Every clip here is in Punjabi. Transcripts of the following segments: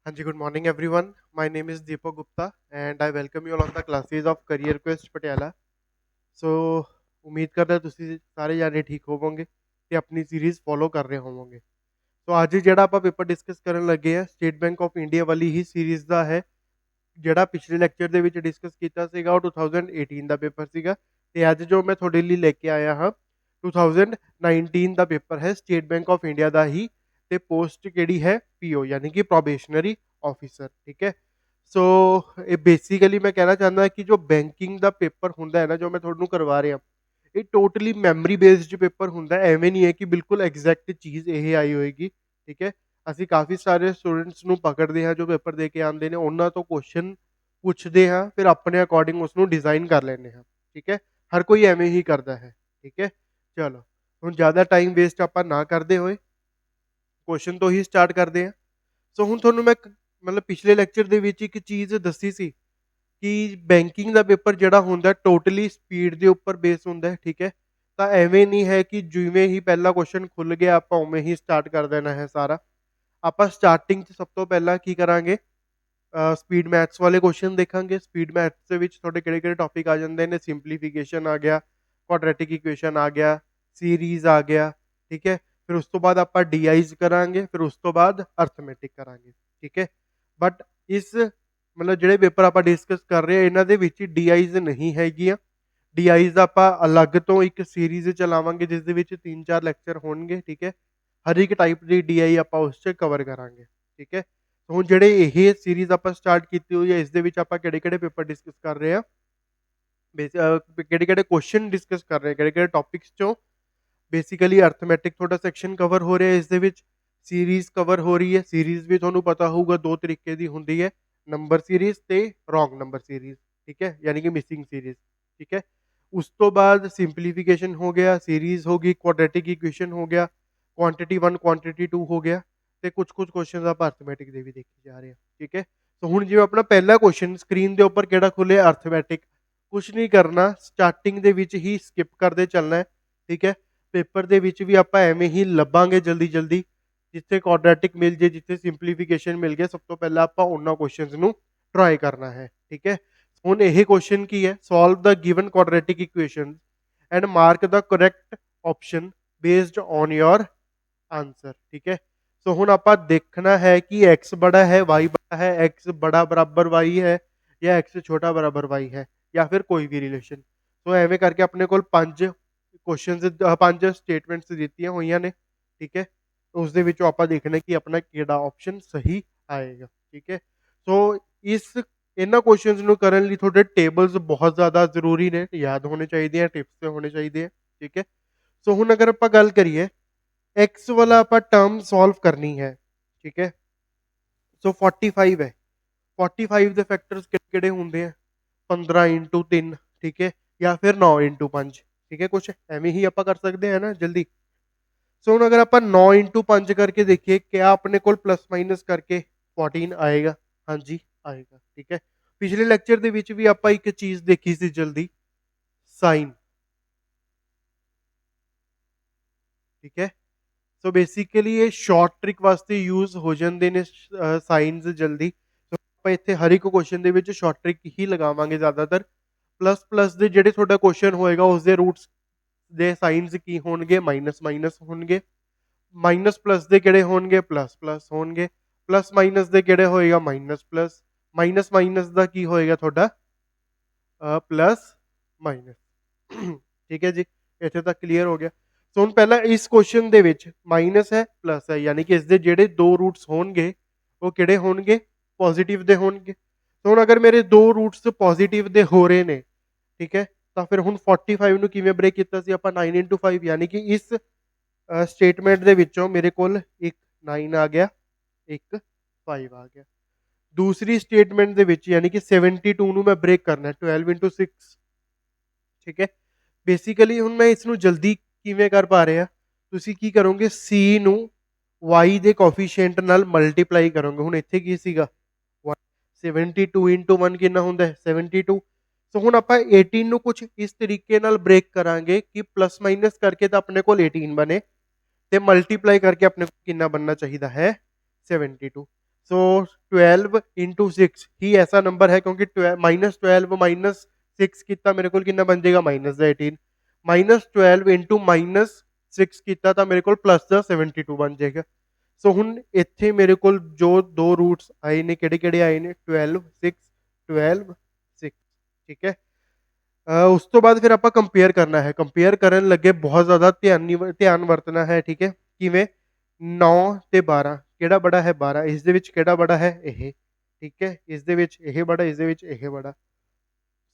Hanji, good morning everyone. My name is Deepak Gupta and I welcome you all on the classes of Career Quest Patiala. So ਉਮੀਦ ਕਰਦਾ ਤੁਸੀਂ ਸਾਰੇ ਜਾਣੇ ਠੀਕ ਹੋਵੋਗੇ ਤੇ ਆਪਣੀ ਸੀਰੀਜ਼ ਫੋਲੋ ਕਰ ਰਹੇ ਹੋਵੋਗੇ। ਸੋ ਅੱਜ ਜਿਹੜਾ ਆਪਾਂ ਪੇਪਰ ਡਿਸਕਸ ਕਰਨ ਲੱਗੇ ਆ ਸਟੇਟ ਬੈਂਕ ਆਫ ਇੰਡੀਆ ਵਾਲੀ ਹੀ ਸੀਰੀਜ਼ ਦਾ ਹੈ। ਜਿਹੜਾ ਪਿਛਲੇ ਲੈਕਚਰ ਦੇ ਵਿੱਚ ਡਿਸਕਸ ਕੀਤਾ ਸੀਗਾ ਉਹ 2018 ਦਾ ਪੇਪਰ ਸੀਗਾ ਤੇ ਅੱਜ ਜੋ ਮੈਂ ਤੁਹਾਡੇ ਲਈ ਲੈ ਕੇ ਆਇਆ ਹਾਂ 2019 ਦਾ ਪੇਪਰ ਹੈ ਸਟੇਟ ਬੈਂਕ ਆਫ ਇੰਡੀਆ ਦਾ ਹੀ ਤੇ ਪੋਸਟ ਕਿਹੜੀ ਹੈ ਪੀਓ ਯਾਨੀ ਕਿ ਪ੍ਰੋਬੇਸ਼ਨਰੀ ਆਫਿਸਰ। ਠੀਕ ਹੈ। ਸੋ ਇਹ ਬੇਸਿਕਲੀ ਮੈਂ ਕਹਿਣਾ ਚਾਹੁੰਦਾ ਕਿ ਜੋ ਬੈਂਕਿੰਗ ਦਾ ਪੇਪਰ ਹੁੰਦਾ ਹੈ ਨਾ ਜੋ ਮੈਂ ਤੁਹਾਨੂੰ ਕਰਵਾ ਰਿਹਾ ਇਹ ਟੋਟਲੀ ਮੈਮਰੀ ਬੇਸਡ ਪੇਪਰ ਹੁੰਦਾ ਹੈ। ਐਵੇਂ ਨਹੀਂ ਹੈ ਕਿ ਬਿਲਕੁਲ ਐਗਜ਼ੈਕਟ ਚੀਜ਼ ਇਹ ਆਈ ਹੋਏਗੀ। ਠੀਕ ਹੈ। ਅਸੀਂ ਕਾਫੀ ਸਾਰੇ ਸਟੂਡੈਂਟਸ ਨੂੰ ਪਕੜਦੇ ਹਾਂ ਜੋ ਪੇਪਰ ਦੇ ਕੇ ਆਉਂਦੇ ਨੇ ਉਹਨਾਂ ਤੋਂ ਕੁਐਸਚਨ ਪੁੱਛਦੇ ਹਾਂ ਫਿਰ ਆਪਣੇ ਅਕੋਰਡਿੰਗ ਉਸ ਨੂੰ ਡਿਜ਼ਾਈਨ ਕਰ ਲੈਂਦੇ ਹਾਂ। ਠੀਕ ਹੈ। ਹਰ ਕੋਈ ਐਵੇਂ ਹੀ ਕਰਦਾ ਹੈ। ਠੀਕ ਹੈ। ਚਲੋ ਹੁਣ ਜ਼ਿਆਦਾ ਟਾਈਮ ਵੇਸਟ ਆਪਾਂ ਨਾ ਕਰਦੇ ਹੋਏ ਕੁਐਸਚਨ ਤੋਂ ਹੀ ਸਟਾਰਟ ਕਰਦੇ ਹਾਂ। ਸੋ ਹੁਣ ਤੁਹਾਨੂੰ ਮੈਂ ਮਤਲਬ ਪਿਛਲੇ ਲੈਕਚਰ ਦੇ ਵਿੱਚ ਇੱਕ ਚੀਜ਼ ਦੱਸੀ ਸੀ ਕਿ ਬੈਂਕਿੰਗ ਦਾ ਪੇਪਰ ਜਿਹੜਾ ਹੁੰਦਾ ਟੋਟਲੀ ਸਪੀਡ ਦੇ ਉੱਪਰ ਬੇਸ ਹੁੰਦਾ ਹੈ। ਠੀਕ ਹੈ। ਤਾਂ ਐਵੇਂ ਨਹੀਂ ਹੈ ਕਿ ਜਿਵੇਂ ਹੀ ਪਹਿਲਾ ਕੁਐਸਚਨ ਖੁੱਲ ਗਿਆ ਆਪਾਂ ਉਵੇਂ ਹੀ ਸਟਾਰਟ ਕਰ ਦੇਣਾ ਹੈ ਸਾਰਾ। ਆਪਾਂ ਸਟਾਰਟਿੰਗ 'ਚ ਸਭ ਤੋਂ ਪਹਿਲਾਂ ਕੀ ਕਰਾਂਗੇ ਸਪੀਡ ਮੈਥਸ ਵਾਲੇ ਕੁਐਸਚਨ ਦੇਖਾਂਗੇ। ਸਪੀਡ ਮੈਥਸ ਦੇ ਵਿੱਚ ਤੁਹਾਡੇ ਕਿਹੜੇ ਕਿਹੜੇ ਟੌਪਿਕ ਆ ਜਾਂਦੇ ਨੇ ਸਿੰਪਲੀਫਿਕੇਸ਼ਨ ਆ ਗਿਆ ਕੁਆਡਰੈਟਿਕ ਇਕੁਏਸ਼ਨ ਆ ਗਿਆ ਸੀਰੀਜ਼ ਆ ਗਿਆ। ਠੀਕ ਹੈ। ਫਿਰ ਉਸ ਤੋਂ ਬਾਅਦ ਆਪਾਂ ਡੀਆਈਜ਼ ਕਰਾਂਗੇ ਫਿਰ ਉਸ ਤੋਂ ਬਾਅਦ ਅਰਥਮੈਟਿਕ ਕਰਾਂਗੇ। ਠੀਕ ਹੈ। ਬਟ ਇਸ ਮਤਲਬ ਜਿਹੜੇ ਪੇਪਰ ਆਪਾਂ ਡਿਸਕਸ ਕਰ ਰਹੇ ਹਾਂ ਇਹਨਾਂ ਦੇ ਵਿੱਚ ਡੀਆਈਜ਼ ਨਹੀਂ ਹੈਗੀਆਂ। ਡੀਆਈਜ਼ ਆਪਾਂ ਅਲੱਗ ਤੋਂ ਇੱਕ ਸੀਰੀਜ਼ ਚਲਾਵਾਂਗੇ ਜਿਸ ਦੇ ਵਿੱਚ 3-4 ਲੈਕਚਰ ਹੋਣਗੇ। ਠੀਕ ਹੈ। ਹਰ ਇੱਕ ਟਾਈਪ ਦੀ ਡੀਆਈ ਆਪਾਂ ਉਸ 'ਚ ਕਵਰ ਕਰਾਂਗੇ। ਠੀਕ ਹੈ। ਹੁਣ ਜਿਹੜੇ ਇਹ ਸੀਰੀਜ਼ ਆਪਾਂ ਸਟਾਰਟ ਕੀਤੀ ਹੋਈ ਹੈ ਇਸ ਦੇ ਵਿੱਚ ਆਪਾਂ ਕਿਹੜੇ ਕਿਹੜੇ ਪੇਪਰ ਡਿਸਕਸ ਕਰ ਰਹੇ ਹਾਂ ਕਿਹੜੇ ਕਿਹੜੇ ਕੁਐਸਚਨ ਡਿਸਕਸ ਕਰ ਰਹੇ ਹਾਂ ਕਿਹੜੇ ਕਿਹੜੇ ਟੌਪਿਕਸ ਚੋਂ ਬੇਸਿਕਲੀ ਅਰਥਮੈਟਿਕ ਤੁਹਾਡਾ ਸੈਕਸ਼ਨ ਕਵਰ ਹੋ ਰਿਹਾ ਇਸ ਦੇ ਵਿੱਚ ਸੀਰੀਜ਼ ਕਵਰ ਹੋ ਰਹੀ ਹੈ। ਸੀਰੀਜ਼ ਵੀ ਤੁਹਾਨੂੰ ਪਤਾ ਹੋਊਗਾ ਦੋ ਤਰੀਕੇ ਦੀ ਹੁੰਦੀ ਹੈ ਨੰਬਰ ਸੀਰੀਜ਼ ਤੇ ਰੋਂਗ ਨੰਬਰ ਸੀਰੀਜ਼। ਠੀਕ ਹੈ। ਯਾਨੀ ਕਿ ਮਿਸਿੰਗ ਸੀਰੀਜ਼। ਠੀਕ ਹੈ। ਉਸ ਤੋਂ ਬਾਅਦ ਸਿੰਪਲੀਫਿਕੇਸ਼ਨ ਹੋ ਗਿਆ ਸੀਰੀਜ਼ ਹੋ ਗਈ ਕੁਆਡਰੈਟਿਕ ਇਕੁਏਸ਼ਨ ਹੋ ਗਿਆ ਕੁਆਂਟੀਟੀ 1 ਕੁਆਂਟੀਟੀ 2 ਹੋ ਗਿਆ ਤੇ ਕੁਝ ਕੁਐਸਚਨਸ ਆਪਾਂ ਅਰਥਮੈਟਿਕ ਦੇ ਵੀ ਦੇਖੇ ਜਾ ਰਹੇ ਹਾਂ। ਠੀਕ ਹੈ। ਸੋ ਹੁਣ ਜਿਵੇਂ ਆਪਣਾ ਪਹਿਲਾ ਕੁਐਸਚਨ ਸਕਰੀਨ ਦੇ ਉੱਪਰ ਕਿਹੜਾ ਖੁੱਲਿਆ ਅਰਥਮੈਟਿਕ ਕੁਝ ਨਹੀਂ ਕਰਨਾ ਸਟਾਰਟਿੰਗ ਦੇ ਵਿੱਚ ਹੀ ਸਕਿਪ ਕਰਦੇ ਚੱਲਣਾ ਹੈ। ਠੀਕ ਹੈ। ਪੇਪਰ ਦੇ ਵਿੱਚ ਵੀ ਆਪਾਂ ਐਵੇਂ ਹੀ ਲੱਭਾਂਗੇ ਜਲਦੀ ਜਲਦੀ ਜਿੱਥੇ ਕੁਆਡਰੈਟਿਕ ਮਿਲ ਜੇ ਜਿੱਥੇ ਸਿੰਪਲੀਫਿਕੇਸ਼ਨ ਮਿਲ ਗਿਆ ਸਭ ਤੋਂ ਪਹਿਲਾਂ ਆਪਾਂ ਉਹਨਾਂ ਕੁਐਸਚਨਸ ਨੂੰ ਟਰਾਈ ਕਰਨਾ ਹੈ। ਠੀਕ ਹੈ। ਹੁਣ ਇਹ ਕੁਐਸਚਨ ਕੀ ਹੈ solve the given quadratic equation and mark the correct option based on your answer. ठीक है। सो ਹੁਣ ਆਪਾਂ ਦੇਖਣਾ ਹੈ ਕਿ x बड़ा है y बड़ा है x बड़ा बराबर y है या x छोटा बराबर y है या फिर कोई भी ਰਿਲੇਸ਼ਨ। ਸੋ ਐਵੇਂ ਕਰਕੇ ਆਪਣੇ ਕੋਲ ਪੰਜ ਕੁਐਸਚਨਸ ਪੰਜ ਸਟੇਟਮੈਂਟਸ ਦਿੱਤੀਆਂ ਹੋਈਆਂ ਨੇ। ਠੀਕ ਹੈ। ਉਸ ਦੇ ਵਿੱਚੋਂ ਆਪਾਂ ਦੇਖਣਾ ਕਿ ਆਪਣਾ ਕਿਹੜਾ ਆਪਸ਼ਨ ਸਹੀ ਆਏਗਾ। ਠੀਕ ਹੈ। ਸੋ ਇਸ ਇਹਨਾਂ ਕੁਐਸਚਨਸ ਨੂੰ ਕਰਨ ਲਈ ਤੁਹਾਡੇ ਟੇਬਲਸ ਬਹੁਤ ਜ਼ਿਆਦਾ ਜ਼ਰੂਰੀ ਨੇ ਯਾਦ ਹੋਣੇ ਚਾਹੀਦੇ ਆ ਟਿਪਸ ਤੇ ਹੋਣੇ ਚਾਹੀਦੇ ਆ। ਠੀਕ ਹੈ। ਸੋ ਹੁਣ ਅਗਰ ਆਪਾਂ ਗੱਲ ਕਰੀਏ एक्स वाला आप टर्म सॉल्व करनी है। ठीक है। सो 45 है 45 ਦੇ ਫੈਕਟਰਸ ਕਿਹੜੇ ਹੁੰਦੇ ਆ 15x3। ਠੀਕ ਹੈ। ਜਾਂ ਫਿਰ 9x5। ਠੀਕ ਹੈ। ਕੁਝ ਐਵੇਂ ਹੀ ਆਪਾਂ ਕਰ ਸਕਦੇ ਹਾਂ ਨਾ ਜਲਦੀ। ਸੋ ਹੁਣ ਅਗਰ ਆਪਾਂ 9x5 ਕਰਕੇ ਦੇਖੀਏ ਕਿਆ ਆਪਣੇ ਕੋਲ ਪਲੱਸ ਮਾਈਨਸ ਕਰਕੇ 14 ਆਏਗਾ। ਹਾਂਜੀ ਆਏਗਾ। ਠੀਕ ਹੈ। ਪਿਛਲੇ ਲੈਕਚਰ ਦੇ ਵਿੱਚ ਵੀ ਆਪਾਂ ਇੱਕ ਚੀਜ਼ ਦੇਖੀ ਸੀ ਜਲਦੀ ਸਾਈਨ। ਠੀਕ ਹੈ। ਸੋ ਬੇਸਿਕਲੀ ਇਹ ਸ਼ਾਰਟ ਟ੍ਰਿਕ ਵਾਸਤੇ ਯੂਜ਼ ਹੋ ਜਾਂਦੇ ਨੇ ਸਾਈਨਸ ਜਲਦੀ। ਸੋ ਆਪਾਂ ਇੱਥੇ ਹਰ ਇੱਕ ਕੁਐਸਚਨ ਦੇ ਵਿੱਚ ਸ਼ਾਰਟ ਟ੍ਰਿਕ ਹੀ ਲਗਾਵਾਂਗੇ ਜ਼ਿਆਦਾਤਰ। ਪਲੱਸ ਪਲੱਸ ਦੇ ਜਿਹੜੇ ਤੁਹਾਡਾ ਕੁਐਸਚਨ ਹੋਏਗਾ ਉਸ ਦੇ ਰੂਟਸ ਦੇ ਸਾਈਨਸ ਕੀ ਹੋਣਗੇ ਮਾਈਨਸ ਮਾਈਨਸ ਹੋਣਗੇ। ਮਾਈਨਸ ਪਲੱਸ ਦੇ ਕਿਹੜੇ ਹੋਣਗੇ ਪਲੱਸ ਪਲੱਸ ਹੋਣਗੇ। ਪਲੱਸ ਮਾਈਨਸ ਦੇ ਕਿਹੜੇ ਹੋਏਗਾ ਮਾਈਨਸ ਪਲੱਸ। ਮਾਈਨਸ ਮਾਈਨਸ ਦਾ ਕੀ ਹੋਏਗਾ ਤੁਹਾਡਾ ਪਲੱਸ ਮਾਈਨਸ। ਠੀਕ ਹੈ ਜੀ ਇੱਥੇ ਤੱਕ ਕਲੀਅਰ ਹੋ ਗਿਆ। ਸੋ ਹੁਣ ਪਹਿਲਾਂ ਇਸ ਕੁਐਸਚਨ ਦੇ ਵਿੱਚ ਮਾਈਨਸ ਹੈ ਪਲੱਸ ਹੈ ਯਾਨੀ ਕਿ ਇਸ ਦੇ ਜਿਹੜੇ ਦੋ ਰੂਟਸ ਹੋਣਗੇ ਉਹ ਕਿਹੜੇ ਹੋਣਗੇ ਪੋਜ਼ਿਟਿਵ ਦੇ ਹੋਣਗੇ। ਸੋ ਹੁਣ ਅਗਰ ਮੇਰੇ ਦੋ ਰੂਟਸ ਪੋਜ਼ਿਟਿਵ ਦੇ ਹੋ ਰਹੇ ਨੇ ਠੀਕ ਹੈ ਤਾਂ ਫਿਰ ਹੁਣ 45 ਨੂੰ ਕਿਵੇਂ ਬ੍ਰੇਕ ਕੀਤਾ ਸੀ ਆਪਾਂ 9x5 ਯਾਨੀ ਕਿ ਇਸ ਸਟੇਟਮੈਂਟ ਦੇ ਵਿੱਚੋਂ ਮੇਰੇ ਕੋਲ ਇੱਕ 9 ਆ ਗਿਆ ਇੱਕ 5 ਆ ਗਿਆ। ਦੂਸਰੀ ਸਟੇਟਮੈਂਟ ਦੇ ਵਿੱਚ ਯਾਨੀ ਕਿ 72 ਨੂੰ ਮੈਂ ਬ੍ਰੇਕ ਕਰਨਾ 12x6। ਠੀਕ ਹੈ। ਬੇਸਿਕਲੀ ਹੁਣ ਮੈਂ ਇਸ ਨੂੰ ਜਲਦੀ ਕਿਵੇਂ ਕਰ ਪਾ ਰਿਹਾ ਤੁਸੀਂ ਕੀ ਕਰੋਗੇ c ਨੂੰ y ਦੇ ਕੋਐਫੀਸ਼ੀਐਂਟ ਨਾਲ ਮਲਟੀਪਲਾਈ ਕਰੋਗੇ। ਹੁਣ ਇੱਥੇ ਕੀ ਸੀਗਾ 72 into 1 ਕਿੰਨਾ ਹੁੰਦਾ ਹੈ 72। ਸੋ ਹੁਣ ਆਪਾਂ 18 ਨੂੰ ਕੁਝ ਇਸ ਤਰੀਕੇ ਨਾਲ ਬ੍ਰੇਕ ਕਰਾਂਗੇ ਕਿ ਪਲੱਸ ਮਾਈਨਸ ਕਰਕੇ ਤਾਂ ਆਪਣੇ ਕੋਲ 18 ਬਣੇ ਤੇ ਮਲਟੀਪਲਾਈ ਕਰਕੇ ਆਪਣੇ ਕੋਲ ਕਿੰਨਾ ਬਣਨਾ ਚਾਹੀਦਾ ਹੈ 72। सो 12 इंटू 6 ही ऐसा नंबर है क्योंकि -12 माइनस 6 कितना मेरे को कितना बन जाएगा -18 -12 इंटू -6 कितना था मेरे को +72 बन जाएगा। ਸੋ ਹੁਣ ਇੱਥੇ ਮੇਰੇ ਕੋਲ ਜੋ ਦੋ ਰੂਟਸ ਆਏ ਨੇ ਕਿਹੜੇ ਕਿਹੜੇ ਆਏ ਨੇ 12 6 12 6 ਠੀਕ ਹੈ। ਉਸ ਤੋਂ ਬਾਅਦ ਫਿਰ ਆਪਾਂ ਕੰਪੇਅਰ ਕਰਨਾ ਹੈ। ਕੰਪੇਅਰ ਕਰਨ ਲੱਗੇ ਬਹੁਤ ਜ਼ਿਆਦਾ ਧਿਆਨ ਵਰਤਣਾ ਹੈ ਠੀਕ ਹੈ। ਕਿਵੇਂ 9 ਤੇ 12 ਕਿਹੜਾ ਬੜਾ ਹੈ 12 ਇਸ ਦੇ ਵਿੱਚ ਕਿਹੜਾ ਬੜਾ ਹੈ ਇਹ ਠੀਕ ਹੈ। ਇਸ ਦੇ ਵਿੱਚ ਇਹ ਬੜਾ ਇਸ ਦੇ ਵਿੱਚ ਇਹ ਬੜਾ।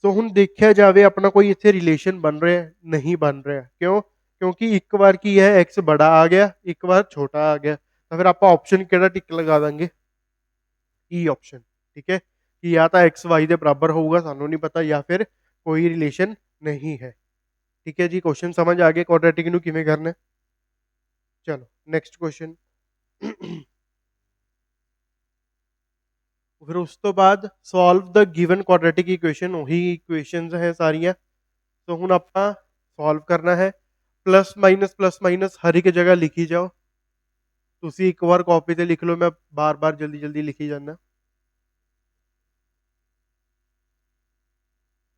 ਸੋ ਹੁਣ ਦੇਖਿਆ ਜਾਵੇ ਆਪਣਾ ਕੋਈ ਇੱਥੇ ਰਿਲੇਸ਼ਨ ਬਣ ਰਿਹਾ ਨਹੀਂ ਬਣ ਰਿਹਾ ਕਿਉਂ ਕਿਉਂਕਿ ਇੱਕ ਵਾਰ ਕੀ ਹੈ x ਬੜਾ ਆ ਗਿਆ ਇੱਕ ਵਾਰ ਛੋਟਾ ਆ ਗਿਆ ਤਾਂ ਫਿਰ ਆਪਾਂ ਆਪਸ਼ਨ ਕਿਹੜਾ ਟਿਕ ਲਗਾ ਦਾਂਗੇ ਈ ਆਪਸ਼ਨ ਠੀਕ ਹੈ ਕਿ ਜਾਂ ਤਾਂ x y ਦੇ ਬਰਾਬਰ ਹੋਊਗਾ ਸਾਨੂੰ ਨਹੀਂ ਪਤਾ ਜਾਂ ਫਿਰ ਕੋਈ ਰਿਲੇਸ਼ਨ ਨਹੀਂ ਹੈ ਠੀਕ ਹੈ ਜੀ। ਕੁਐਸਚਨ ਸਮਝ ਆ ਗਿਆ ਕੁਆਡਰੈਟਿਕ ਨੂੰ ਕਿਵੇਂ ਕਰਨਾ ਹੈ। ਚਲੋ ਨੈਕਸਟ ਕੁਐਸਚਨ ਫਿਰ ਉਸ ਤੋਂ ਬਾਅਦ ਸੋਲਵ ਦ ਗਿਵਨ ਕੁਆਡਰੈਟਿਕ ਇਕੁਏਸ਼ਨ ਉਹੀ ਇਕੁਏਸ਼ਨਸ ਹੈ ਸਾਰੀਆਂ। तो ਹੁਣ ਆਪਾਂ ਸੋਲਵ ਕਰਨਾ ਹੈ प्लस माइनस हर एक जगह लिखी जाओ ਤੁਸੀਂ ਇੱਕ ਵਾਰ ਕਾਪੀ ਤੇ ਲਿਖ ਲਓ ਮੈਂ ਬਾਰ-ਬਾਰ ਜਲਦੀ ਲਿਖੀ ਜਾਂਦਾ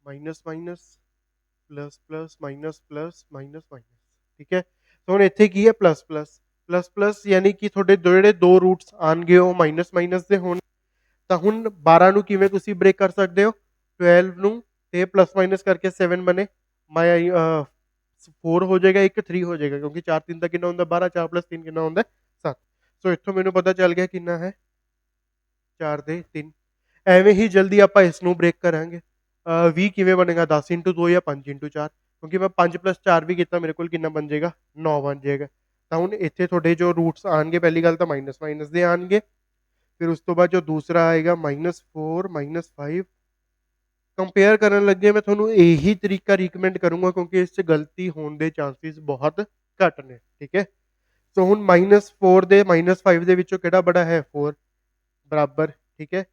ਮਾਈਨਸ ਮਾਈਨਸ ਠੀਕ ਹੈ। ਤਾਂ ਹੁਣ ਇੱਥੇ ਕੀ ਹੈ ਪਲੱਸ ਯਾਨੀ ਕਿ ਤੁਹਾਡੇ ਜਿਹੜੇ ਦੋ ਰੂਟਸ ਆਣਗੇ ਉਹ ਮਾਈਨਸ ਦੇ ਹੋਣ ਤਾਂ ਹੁਣ 12 ਨੂੰ ਕਿਵੇਂ ਤੁਸੀਂ ਬ੍ਰੇਕ ਕਰ ਸਕਦੇ ਹੋ 12 ਨੂੰ ਤੇ प्लस माइनस करके 7 बने 4 ਹੋ ਜਾਏਗਾ 1 3 ਹੋ ਜਾਏਗਾ ਕਿਉਂਕਿ 4 3 ਦਾ ਕਿੰਨਾ ਹੁੰਦਾ 12 4 + 3 ਕਿੰਨਾ ਹੁੰਦਾ 7। ਸੋ ਇੱਥੋਂ ਮੈਨੂੰ ਪਤਾ ਚੱਲ ਗਿਆ ਕਿੰਨਾ ਹੈ 4 ਦੇ 3। ਐਵੇਂ ਹੀ ਜਲਦੀ ਆਪਾਂ ਇਸ ਨੂੰ ਬ੍ਰੇਕ ਕਰਾਂਗੇ 20 ਕਿਵੇਂ ਬਣੇਗਾ 10 × 2 ਜਾਂ 5 × 4 ਕਿਉਂਕਿ ਮੈਂ 5 + 4 ਵੀ ਕੀਤਾ ਮੇਰੇ ਕੋਲ ਕਿੰਨਾ ਬਣ ਜਾਏਗਾ 9 ਬਣ ਜਾਏਗਾ। ਤਾਂ ਹੁਣ ਇੱਥੇ ਤੁਹਾਡੇ ਜੋ ਰੂਟਸ ਆਣਗੇ ਪਹਿਲੀ ਗੱਲ ਤਾਂ ਮਾਈਨਸ ਦੇ ਆਣਗੇ ਫਿਰ ਉਸ ਤੋਂ ਬਾਅਦ ਜੋ ਦੂਸਰਾ ਆਏਗਾ -4 -5 ਕੰਪੇਅਰ ਕਰਨ ਲੱਗੇ ਮੈਂ ਤੁਹਾਨੂੰ ਇਹੀ ਤਰੀਕਾ ਰਿਕਮੈਂਡ ਕਰੂੰਗਾ ਕਿਉਂਕਿ ਇਸ 'ਚ ਗਲਤੀ ਹੋਣ ਦੇ ਚਾਂਸਿਸ ਬਹੁਤ ਘੱਟ ਨੇ ਠੀਕ ਹੈ। ਸੋ ਹੁਣ -4 ਦੇ -5 ਦੇ ਵਿੱਚੋਂ ਕਿਹੜਾ ਬੜਾ ਹੈ 4 ਬਰਾਬਰ ਠੀਕ ਹੈ।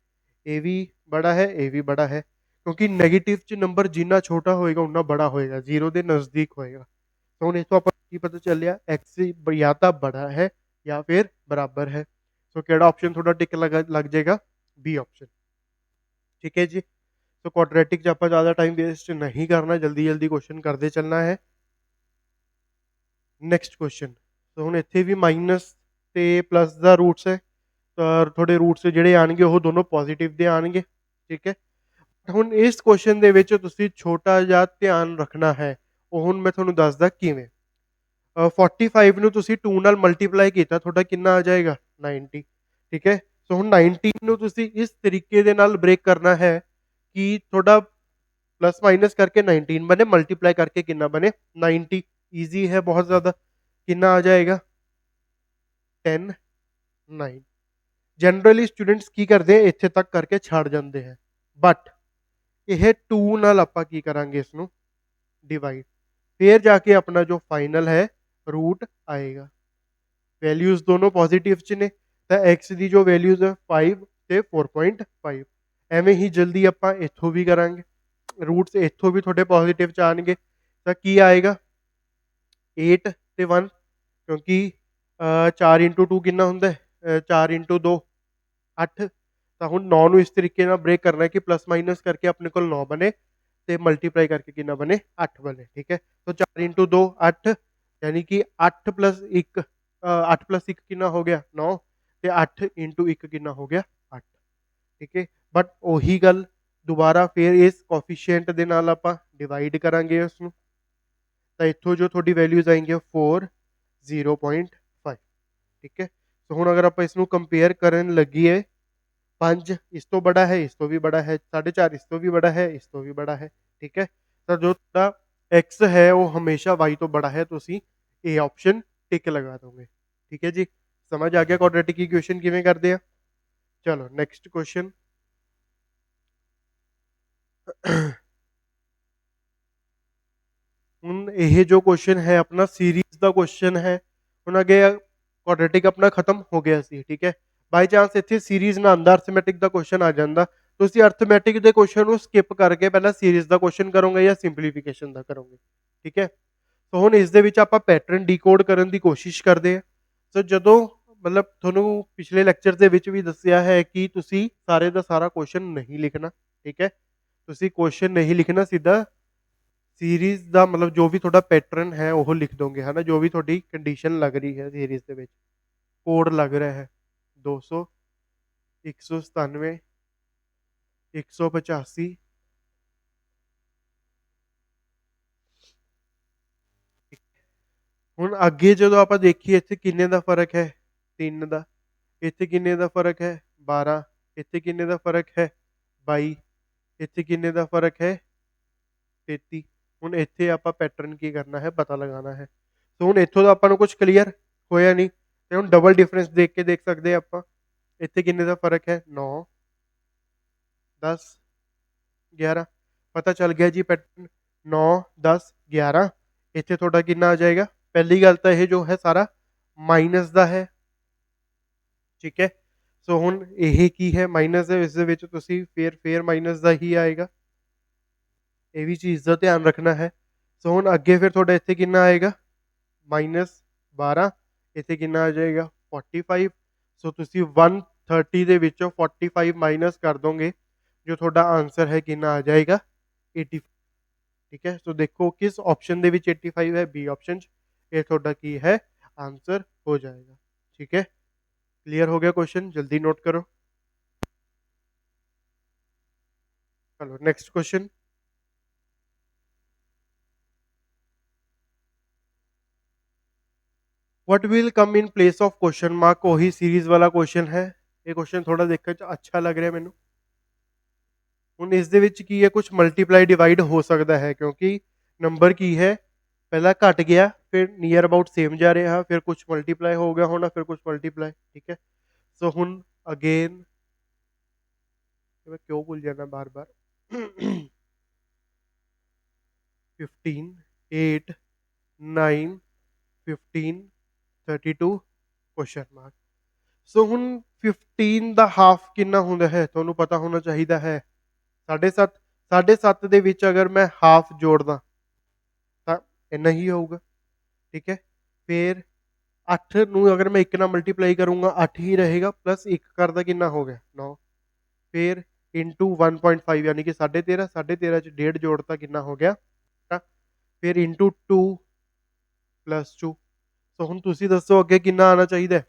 ਇਹ ਵੀ ਬੜਾ ਹੈ ਇਹ ਵੀ ਬੜਾ ਹੈ ਕਿਉਂਕਿ ਨੈਗੇਟਿਵ 'ਚ ਨੰਬਰ ਜਿੰਨਾ ਛੋਟਾ ਹੋਏਗਾ ਉਨਾ ਬੜਾ ਹੋਏਗਾ 0 ਦੇ ਨਜ਼ਦੀਕ ਹੋਏਗਾ। तो ਹੁਣ ਇਥੋਂ ਆਪਾਂ ਕੀ ਪਤਾ ਚੱਲਿਆ x ਜਾਂ ਤਾਂ ਬੜਾ ਹੈ ਜਾਂ ਫਿਰ ਬਰਾਬਰ ਹੈ। ਸੋ ਕਿਹੜਾ ਆਪਸ਼ਨ ਤੁਹਾਡਾ ਟਿਕ ਲੱਗ ਜਾਏਗਾ ਬੀ ਆਪਸ਼ਨ ਠੀਕ ਹੈ ਜੀ। ਸੋ ਕੁਆਡਰੈਟਿਕ 'ਚ ਆਪਾਂ ਜ਼ਿਆਦਾ ਟਾਈਮ ਵੇਸਟ ਨਹੀਂ ਕਰਨਾ ਜਲਦੀ ਕੁਐਸਚਨ ਕਰਦੇ ਚੱਲਣਾ ਹੈ। ਨੈਕਸਟ ਕੁਐਸਚਨ ਸੋ ਹੁਣ ਇੱਥੇ ਵੀ ਮਾਈਨਸ ਤੇ ਪਲੱਸ ਦਾ ਰੂਟਸ ਹੈ ਤਾਂ ਤੁਹਾਡੇ ਰੂਟਸ ਜਿਹੜੇ ਆਣਗੇ ਉਹ ਦੋਨੋਂ ਪੋਜ਼ਿਟਿਵ ਦੇ ਆਣਗੇ ਠੀਕ ਹੈ। ਹੁਣ ਇਸ ਕੁਐਸਚਨ ਦੇ ਵਿੱਚ ਤੁਸੀਂ ਛੋਟਾ ਜਿਹਾ ਧਿਆਨ ਰੱਖਣਾ ਹੈ ਉਹ ਹੁਣ ਮੈਂ ਤੁਹਾਨੂੰ ਦੱਸਦਾ ਕਿਵੇਂ 45 ਨੂੰ ਤੁਸੀਂ 2 ਨਾਲ ਮਲਟੀਪਲਾਈ ਕੀਤਾ ਤੁਹਾਡਾ ਕਿੰਨਾ ਆ ਜਾਏਗਾ 90 ਠੀਕ ਹੈ। ਸੋ ਹੁਣ 19 ਨੂੰ ਤੁਸੀਂ ਇਸ ਤਰੀਕੇ ਦੇ ਨਾਲ ਬ੍ਰੇਕ ਕਰਨਾ ਹੈ कि थोड़ा प्लस माइनस करके 19 बने मल्टीप्लाई करके कितना बने 90 इजी है बहुत ज़्यादा कितना आ जाएगा 10 9 जनरली स्टूडेंट्स की करते हैं इत्थे तक करके छड़ जाते हैं बट यह 2 नाल आपां की करांगे इसनू डिवाइड फिर जाके अपना जो फाइनल है रूट आएगा। वैल्यूज दोनों पॉजिटिव च ने तो एक्स की जो वैल्यूज है 5 ਤੇ 4.5 ਐਵੇਂ ਹੀ ਜਲਦੀ ਆਪਾਂ ਇੱਥੋਂ ਵੀ ਕਰਾਂਗੇ ਰੂਟਸ ਇੱਥੋਂ ਵੀ ਤੁਹਾਡੇ ਪੋਜ਼ਿਟਿਵ ਚ ਆਣਗੇ ਤਾਂ ਕੀ ਆਏਗਾ 8 ਤੇ 1 ਕਿਉਂਕਿ 4 × 2 ਕਿੰਨਾ ਹੁੰਦਾ 4 × 2 8 ਤਾਂ ਹੁਣ 9 ਨੂੰ ਇਸ ਤਰੀਕੇ ਨਾਲ ਬ੍ਰੇਕ ਕਰਨਾ ਹੈ ਕਿ ਪਲੱਸ ਮਾਈਨਸ ਕਰਕੇ ਆਪਣੇ ਕੋਲ 9 ਬਣੇ ਤੇ ਮਲਟੀਪਲਾਈ ਕਰਕੇ ਕਿੰਨਾ ਬਣੇ 8 ਬਣੇ ਠੀਕ ਹੈ। तो 4 × 2 8 यानी कि 8 + 1 8 + 1 ਕਿੰਨਾ ਹੋ ਗਿਆ 9 ਤੇ 8 × 1 ਕਿੰਨਾ ਹੋ ਗਿਆ 8 ਠੀਕ ਹੈ। ਬਟ ਉਹੀ ਗੱਲ ਦੁਬਾਰਾ ਫਿਰ ਇਸ ਕੋਫੀਸ਼ੀਐਂਟ ਦੇ ਨਾਲ ਆਪਾਂ ਡਿਵਾਈਡ ਕਰਾਂਗੇ ਉਸ ਨੂੰ ਤਾਂ ਇੱਥੋਂ ਜੋ ਤੁਹਾਡੀ ਵੈਲਿਊਜ਼ ਆएंगे 4 0.5 ਠੀਕ ਹੈ। ਸੋ ਹੁਣ ਅਗਰ ਆਪਾਂ ਇਸ ਨੂੰ ਕੰਪੇਅਰ ਕਰਨ ਲੱਗੀਏ 5 ਇਸ ਤੋਂ ਬੜਾ ਹੈ ਇਸ ਤੋਂ ਵੀ ਬੜਾ ਹੈ 4.5 ਇਸ ਤੋਂ ਵੀ ਬੜਾ ਹੈ ਇਸ ਤੋਂ ਵੀ ਬੜਾ ਹੈ ਠੀਕ ਹੈ। ਤਾਂ ਜੋ ਤੁਹਾਡਾ x ਹੈ ਉਹ ਹਮੇਸ਼ਾ y ਤੋਂ ਬੜਾ ਹੈ ਤੁਸੀਂ ਇਹ ਆਪਸ਼ਨ ਟਿਕ ਲਗਾ ਦੋਗੇ ਠੀਕ ਹੈ ਜੀ। ਸਮਝ ਆ ਗਿਆ ਕੁਆਡਰੈਟਿਕ ਇਕੁਏਸ਼ਨ ਕਿਵੇਂ ਕਰਦੇ ਆ। ਚਲੋ ਨੈਕਸਟ ਕੁਐਸਚਨ ਹੁਣ ਇਹ ਜੋ ਕੁਐਸਚਨ ਹੈ ਆਪਣਾ ਸੀਰੀਜ਼ ਦਾ ਕੁਐਸਚਨ ਹੈ ਹੁਣ ਅੱਗੇ ਕੁਆਡਰੈਟਿਕ ਆਪਣਾ ਖਤਮ ਹੋ ਗਿਆ ਸੀ ਠੀਕ ਹੈ। ਬਾਈ ਚਾਂਸ ਇੱਥੇ ਸੀਰੀਜ਼ ਨਾ ਆਂਦਾ ਅਰਥਮੈਟਿਕ ਦਾ ਕੁਐਸਚਨ ਆ ਜਾਂਦਾ ਤੁਸੀਂ ਅਰਥਮੈਟਿਕ ਦੇ ਕੁਐਸਚਨ ਨੂੰ ਸਕਿਪ ਕਰਕੇ ਪਹਿਲਾਂ ਸੀਰੀਜ਼ ਦਾ ਕੁਐਸਚਨ ਕਰੋਗੇ ਜਾਂ ਸਿੰਪਲੀਫਿਕੇਸ਼ਨ ਦਾ ਕਰੋਗੇ ਠੀਕ ਹੈ। ਸੋ ਹੁਣ ਇਸ ਦੇ ਵਿੱਚ ਆਪਾਂ ਪੈਟਰਨ ਡੀਕੋਡ ਕਰਨ ਦੀ ਕੋਸ਼ਿਸ਼ ਕਰਦੇ ਹਾਂ। ਸੋ ਜਦੋਂ ਮਤਲਬ ਤੁਹਾਨੂੰ ਪਿਛਲੇ ਲੈਕਚਰ ਦੇ ਵਿੱਚ ਵੀ ਦੱਸਿਆ ਹੈ ਕਿ ਤੁਸੀਂ ਸਾਰੇ ਦਾ ਸਾਰਾ ਕੁਐਸਚਨ ਨਹੀਂ ਲਿਖਣਾ, ਠੀਕ ਹੈ। ਤੁਸੀਂ ਕੁਐਸਚਨ ਨਹੀਂ ਲਿਖਣਾ, ਸਿੱਧਾ ਸੀਰੀਜ਼ ਦਾ ਮਤਲਬ ਜੋ ਵੀ ਤੁਹਾਡਾ ਪੈਟਰਨ ਹੈ ਉਹ ਲਿਖ ਦੋਗੇ, ਹੈ ਨਾ। ਜੋ ਵੀ ਤੁਹਾਡੀ ਕੰਡੀਸ਼ਨ ਲੱਗ ਰਹੀ ਹੈ ਸੀਰੀਜ਼ ਦੇ ਵਿੱਚ, ਕੋਡ ਲੱਗ ਰਿਹਾ ਹੈ 200, 197, 185, ਹੁਣ ਅੱਗੇ ਜਦੋਂ ਆਪਾਂ ਦੇਖੀਏ ਇੱਥੇ ਕਿੰਨੇ ਦਾ ਫਰਕ ਹੈ, 3 ਦਾ। ਇੱਥੇ ਕਿੰਨੇ ਦਾ ਫਰਕ ਹੈ, 12। ਇੱਥੇ ਕਿੰਨੇ ਦਾ ਫਰਕ ਹੈ, 22। ਇੱਥੇ ਕਿੰਨੇ ਦਾ ਫਰਕ ਹੈ, 33। ਹੁਣ ਇੱਥੇ ਆਪਾਂ ਪੈਟਰਨ ਕੀ ਕਰਨਾ ਹੈ, ਪਤਾ ਲਗਾਉਣਾ ਹੈ। ਸੋ ਹੁਣ ਇੱਥੋਂ ਦਾ ਆਪਾਂ ਨੂੰ ਕੁਝ ਕਲੀਅਰ ਹੋਇਆ ਨਹੀਂ, ਤੇ ਹੁਣ ਡਬਲ ਡਿਫਰੈਂਸ ਦੇਖ ਕੇ ਦੇਖ ਸਕਦੇ ਆਪਾਂ। ਇੱਥੇ ਕਿੰਨੇ ਦਾ ਫਰਕ ਹੈ, 9, 10, 11। ਪਤਾ ਚੱਲ ਗਿਆ ਜੀ ਪੈਟਰਨ, 9, 10, 11। ਇੱਥੇ ਤੁਹਾਡਾ ਕਿੰਨਾ ਆ ਜਾਏਗਾ, ਪਹਿਲੀ ਗੱਲ ਤਾਂ ਇਹ ਜੋ ਹੈ ਸਾਰਾ ਮਾਈਨਸ ਦਾ ਹੈ, ਠੀਕ ਹੈ। ਸੋ ਹੁਣ ਇਹ ਕੀ ਹੈ, ਮਾਈਨਸ ਹੈ, ਇਸ ਦੇ ਵਿੱਚ ਤੁਸੀਂ ਫੇਰ ਮਾਈਨਸ ਦਾ ਹੀ ਆਏਗਾ, ਇਹ ਵੀ ਚੀਜ਼ ਦਾ ਧਿਆਨ ਰੱਖਣਾ ਹੈ। ਸੋ ਹੁਣ ਅੱਗੇ ਫਿਰ ਤੁਹਾਡਾ ਇੱਥੇ ਕਿੰਨਾ ਆਏਗਾ, -12। ਇੱਥੇ ਕਿੰਨਾ ਆ ਜਾਏਗਾ, 45। ਸੋ ਤੁਸੀਂ 130 ਦੇ ਵਿੱਚੋਂ 45 ਮਾਈਨਸ ਕਰ ਦੋਗੇ, ਜੋ ਤੁਹਾਡਾ ਆਂਸਰ ਹੈ ਕਿੰਨਾ ਆ ਜਾਏਗਾ, 85, ਠੀਕ ਹੈ। ਸੋ ਦੇਖੋ ਕਿਸ ਆਪਸ਼ਨ ਦੇ ਵਿੱਚ 85 ਹੈ, ਬੀ ਆਪਸ਼ਨ 'ਚ। ਇਹ ਤੁਹਾਡਾ ਕੀ ਹੈ, ਆंसर हो जाएगा, ठीक है। क्लियर हो गया क्वेश्चन, जल्दी नोट करो। चलो next question. What will come in place of question mark, वही सीरीज वाला क्वेश्चन है। ये क्वेश्चन थोड़ा देखकर अच्छा लग रहा है मैनू। ਹੁਣ ਇਸ ਦੇ ਵਿੱਚ ਕੀ ਹੈ, ਕੁਝ ਮਲਟੀਪਲਾਈ ਡਿਵਾਈਡ ਹੋ ਸਕਦਾ ਹੈ, ਕਿਉਂਕਿ ਨੰਬਰ ਕੀ ਹੈ, ਪਹਿਲਾਂ ਘਟ ਗਿਆ, ਫਿਰ ਨੀਅਰ ਅਬਾਊਟ ਸੇਮ ਜਾ ਰਿਹਾ, ਫਿਰ ਕੁਝ ਮਲਟੀਪਲਾਈ ਹੋ ਗਿਆ ਹੋਣਾ, ਫਿਰ ਕੁਝ ਮਲਟੀਪਲਾਈ, ਠੀਕ ਹੈ। ਸੋ ਹੁਣ ਅਗੇਨ मैं क्यों भूल जाना बार बार 15, 8, 9, 15, 32 क्वेश्चन मार्क। सो ਹੁਣ 15 ਦਾ ਹਾਫ ਕਿੰਨਾ ਹੁੰਦਾ ਹੈ, ਤੁਹਾਨੂੰ ਪਤਾ ਹੋਣਾ ਚਾਹੀਦਾ ਹੈ, 7.5। 7.5 ਦੇ ਵਿੱਚ ਅਗਰ ਮੈਂ ਹਾਫ ਜੋੜਦਾ ਤਾਂ ਇੰਨਾ ਹੀ ਹੋਊਗਾ, ਠੀਕ ਹੈ। ਫਿਰ 8 ਨੂੰ ਅਗਰ ਮੈਂ 1 ਨਾਲ ਮਲਟੀਪਲਾਈ ਕਰੂੰਗਾ 8 ਹੀ ਰਹੇਗਾ, ਪਲੱਸ 1 ਕਰਦਾ ਕਿੰਨਾ ਹੋ ਗਿਆ, 9। ਫਿਰ इंटू 1.5 यानी कि 13.5, 13.5 ਚ 1.5 ਜੋੜਤਾ ਕਿੰਨਾ ਹੋ ਗਿਆ, ਫਿਰ ਇੰਟੂ 2 ਪਲੱਸ 2। ਸੋ ਹੁਣ ਤੁਸੀਂ ਦੱਸੋ ਅੱਗੇ ਕਿੰਨਾ ਆਣਾ ਚਾਹੀਦਾ,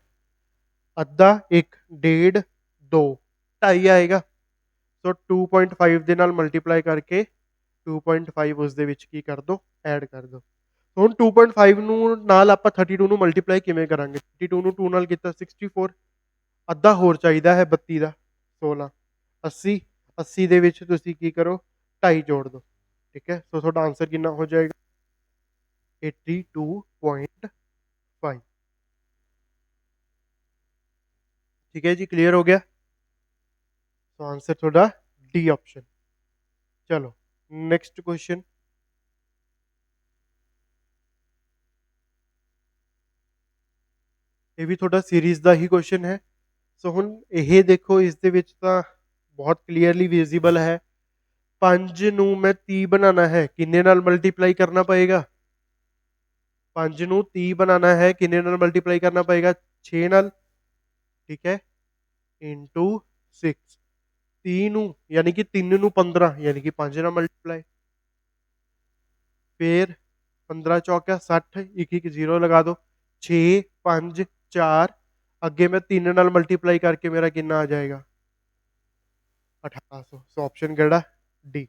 ਅੱਧਾ, 1, 1.5, 2, 2.5 ਆਏਗਾ। ਸੋ 2.5 ਦੇ ਨਾਲ ਮਲਟੀਪਲਾਈ ਕਰਕੇ 2.5 ਉਸ ਦੇ ਵਿੱਚ ਕੀ ਕਰ ਦੋ, ਐਡ ਕਰ ਦੋ। ਹੁਣ 2.5 ਨੂੰ ਨਾਲ ਆਪਾਂ 32 ਨੂੰ ਮਲਟੀਪਲਾਈ ਕਿਵੇਂ ਕਰਾਂਗੇ, 32 ਨੂੰ 2 ਨਾਲ ਕੀਤਾ 64, ਅੱਧਾ ਹੋਰ ਚਾਹੀਦਾ ਹੈ 32 ਦਾ, 16, 80। 80 ਦੇ ਵਿੱਚ ਤੁਸੀਂ ਕੀ ਕਰੋ, 2.5 ਜੋੜ ਦਿਓ, ਠੀਕ ਹੈ। ਸੋ ਤੁਹਾਡਾ ਆਂਸਰ ਕਿੰਨਾ ਹੋ ਜਾਏਗਾ, 82.5, ठीक है जी। क्लियर हो गया, तो आंसर थोड़ा डी ऑप्शन। चलो नेक्स्ट क्वेश्चन। ਇਹ ਵੀ ਤੁਹਾਡਾ ਸੀਰੀਜ਼ ਦਾ ਹੀ ਕੁਐਸਚਨ ਹੈ। ਸੋ ਹੁਣ ਇਹ ਦੇਖੋ, ਇਸ ਦੇ ਵਿੱਚ ਤਾਂ ਬਹੁਤ ਕਲੀਅਰਲੀ ਵਿਜ਼ੀਬਲ ਹੈ, 5 ਨੂੰ ਮੈਂ 30 ਬਣਾਉਣਾ ਹੈ, ਕਿੰਨੇ ਨਾਲ ਮਲਟੀਪਲਾਈ ਕਰਨਾ ਪਏਗਾ, 5 ਨੂੰ 30 ਬਣਾਉਣਾ ਹੈ, ਕਿੰਨੇ ਨਾਲ ਮਲਟੀਪਲਾਈ ਕਰਨਾ ਪਏਗਾ, 6 ਨਾਲ, ਠੀਕ ਹੈ, ਇੰਟੂ 6। 30 ਨੂੰ ਯਾਨੀ ਕਿ 3 ਨੂੰ 15 ਯਾਨੀ ਕਿ 5 ਨਾਲ ਮਲਟੀਪਲਾਈ, ਫਿਰ 15 ਚੌਕਾ 60, 1 1 0 ਲਗਾ ਦਿਓ, 6, 5, 4, ਅੱਗੇ ਮੈਂ 3 ਨਾਲ ਮਲਟੀਪਲਾਈ ਕਰਕੇ ਮੇਰਾ ਕਿੰਨਾ ਆ ਜਾਏਗਾ, 1800। ਸੋ ਆਪਸ਼ਨ ਕਿਹੜਾ, ਡੀ।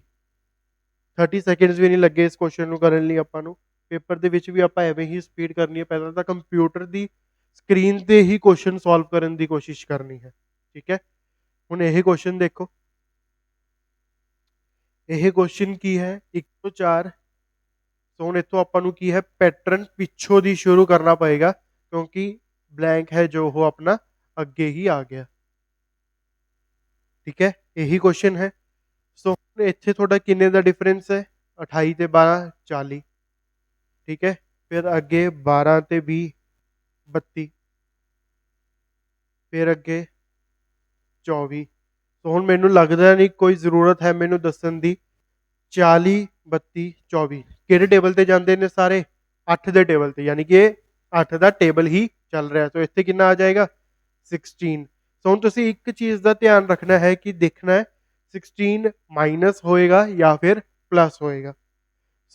30 ਸੈਕਿੰਡਸ ਵੀ ਨਹੀਂ ਲੱਗੇ ਇਸ ਕੁਐਸਚਨ ਨੂੰ ਕਰਨ ਲਈ ਆਪਾਂ ਨੂੰ। ਪੇਪਰ ਦੇ ਵਿੱਚ ਵੀ ਆਪਾਂ ਐਵੇਂ ਹੀ ਸਪੀਡ ਕਰਨੀ ਹੈ, ਪਹਿਲਾਂ ਤਾਂ ਕੰਪਿਊਟਰ ਦੀ ਸਕਰੀਨ ਤੇ ਹੀ ਕੁਐਸਚਨ ਸੋਲਵ ਕਰਨ ਦੀ ਕੋਸ਼ਿਸ਼ ਕਰਨੀ ਹੈ, ਠੀਕ ਹੈ। ਹੁਣ ਇਹ ਕੁਐਸਚਨ ਦੇਖੋ, ਇਹ ਕੁਐਸਚਨ ਕੀ ਹੈ, 1 ਤੋਂ 4। ਸੋ ਹੁਣ ਇੱਥੋਂ ਆਪਾਂ ਨੂੰ ਕੀ ਹੈ, ਪੈਟਰਨ ਪਿੱਛੋਂ ਦੀ ਸ਼ੁਰੂ ਕਰਨਾ ਪਏਗਾ, ਕਿਉਂਕਿ ਬਲੈਂਕ ਹੈ ਜੋ ਉਹ ਆਪਣਾ ਅੱਗੇ ਹੀ ਆ ਗਿਆ, ਠੀਕ ਹੈ। ਇਹੀ ਕੁਐਸਚਨ ਹੈ। ਸੋ ਇੱਥੇ ਤੁਹਾਡਾ ਕਿੰਨੇ ਦਾ ਡਿਫਰੈਂਸ ਹੈ, 28 ਤੇ 12, 40, ਠੀਕ ਹੈ। ਫਿਰ ਅੱਗੇ 12 ਤੇ 20, 32, ਫਿਰ ਅੱਗੇ 24। ਸੋ ਹੁਣ ਮੈਨੂੰ ਲੱਗਦਾ ਨਹੀਂ ਕੋਈ ਜ਼ਰੂਰਤ ਹੈ ਮੈਨੂੰ ਦੱਸਣ ਦੀ, 40, 32, 24 ਕਿਹੜੇ ਟੇਬਲ ਤੇ ਜਾਂਦੇ ਨੇ ਸਾਰੇ, 8 ਦੇ ਟੇਬਲ ਤੇ, ਯਾਨੀ ਕਿ 8 ਦਾ ਟੇਬਲ ਹੀ ਚੱਲ ਰਿਹਾ, ਸੋ ਇੱਥੇ ਕਿੰਨਾ ਆ ਜਾਏਗਾ 16। ਸੋ ਹੁਣ ਤੁਸੀਂ ਇੱਕ ਚੀਜ਼ ਦਾ ਧਿਆਨ ਰੱਖਣਾ ਹੈ ਕਿ ਦੇਖਣਾ ਹੈ 16 ਮਾਈਨਸ ਹੋਏਗਾ ਜਾਂ ਫਿਰ ਪਲੱਸ ਹੋਏਗਾ।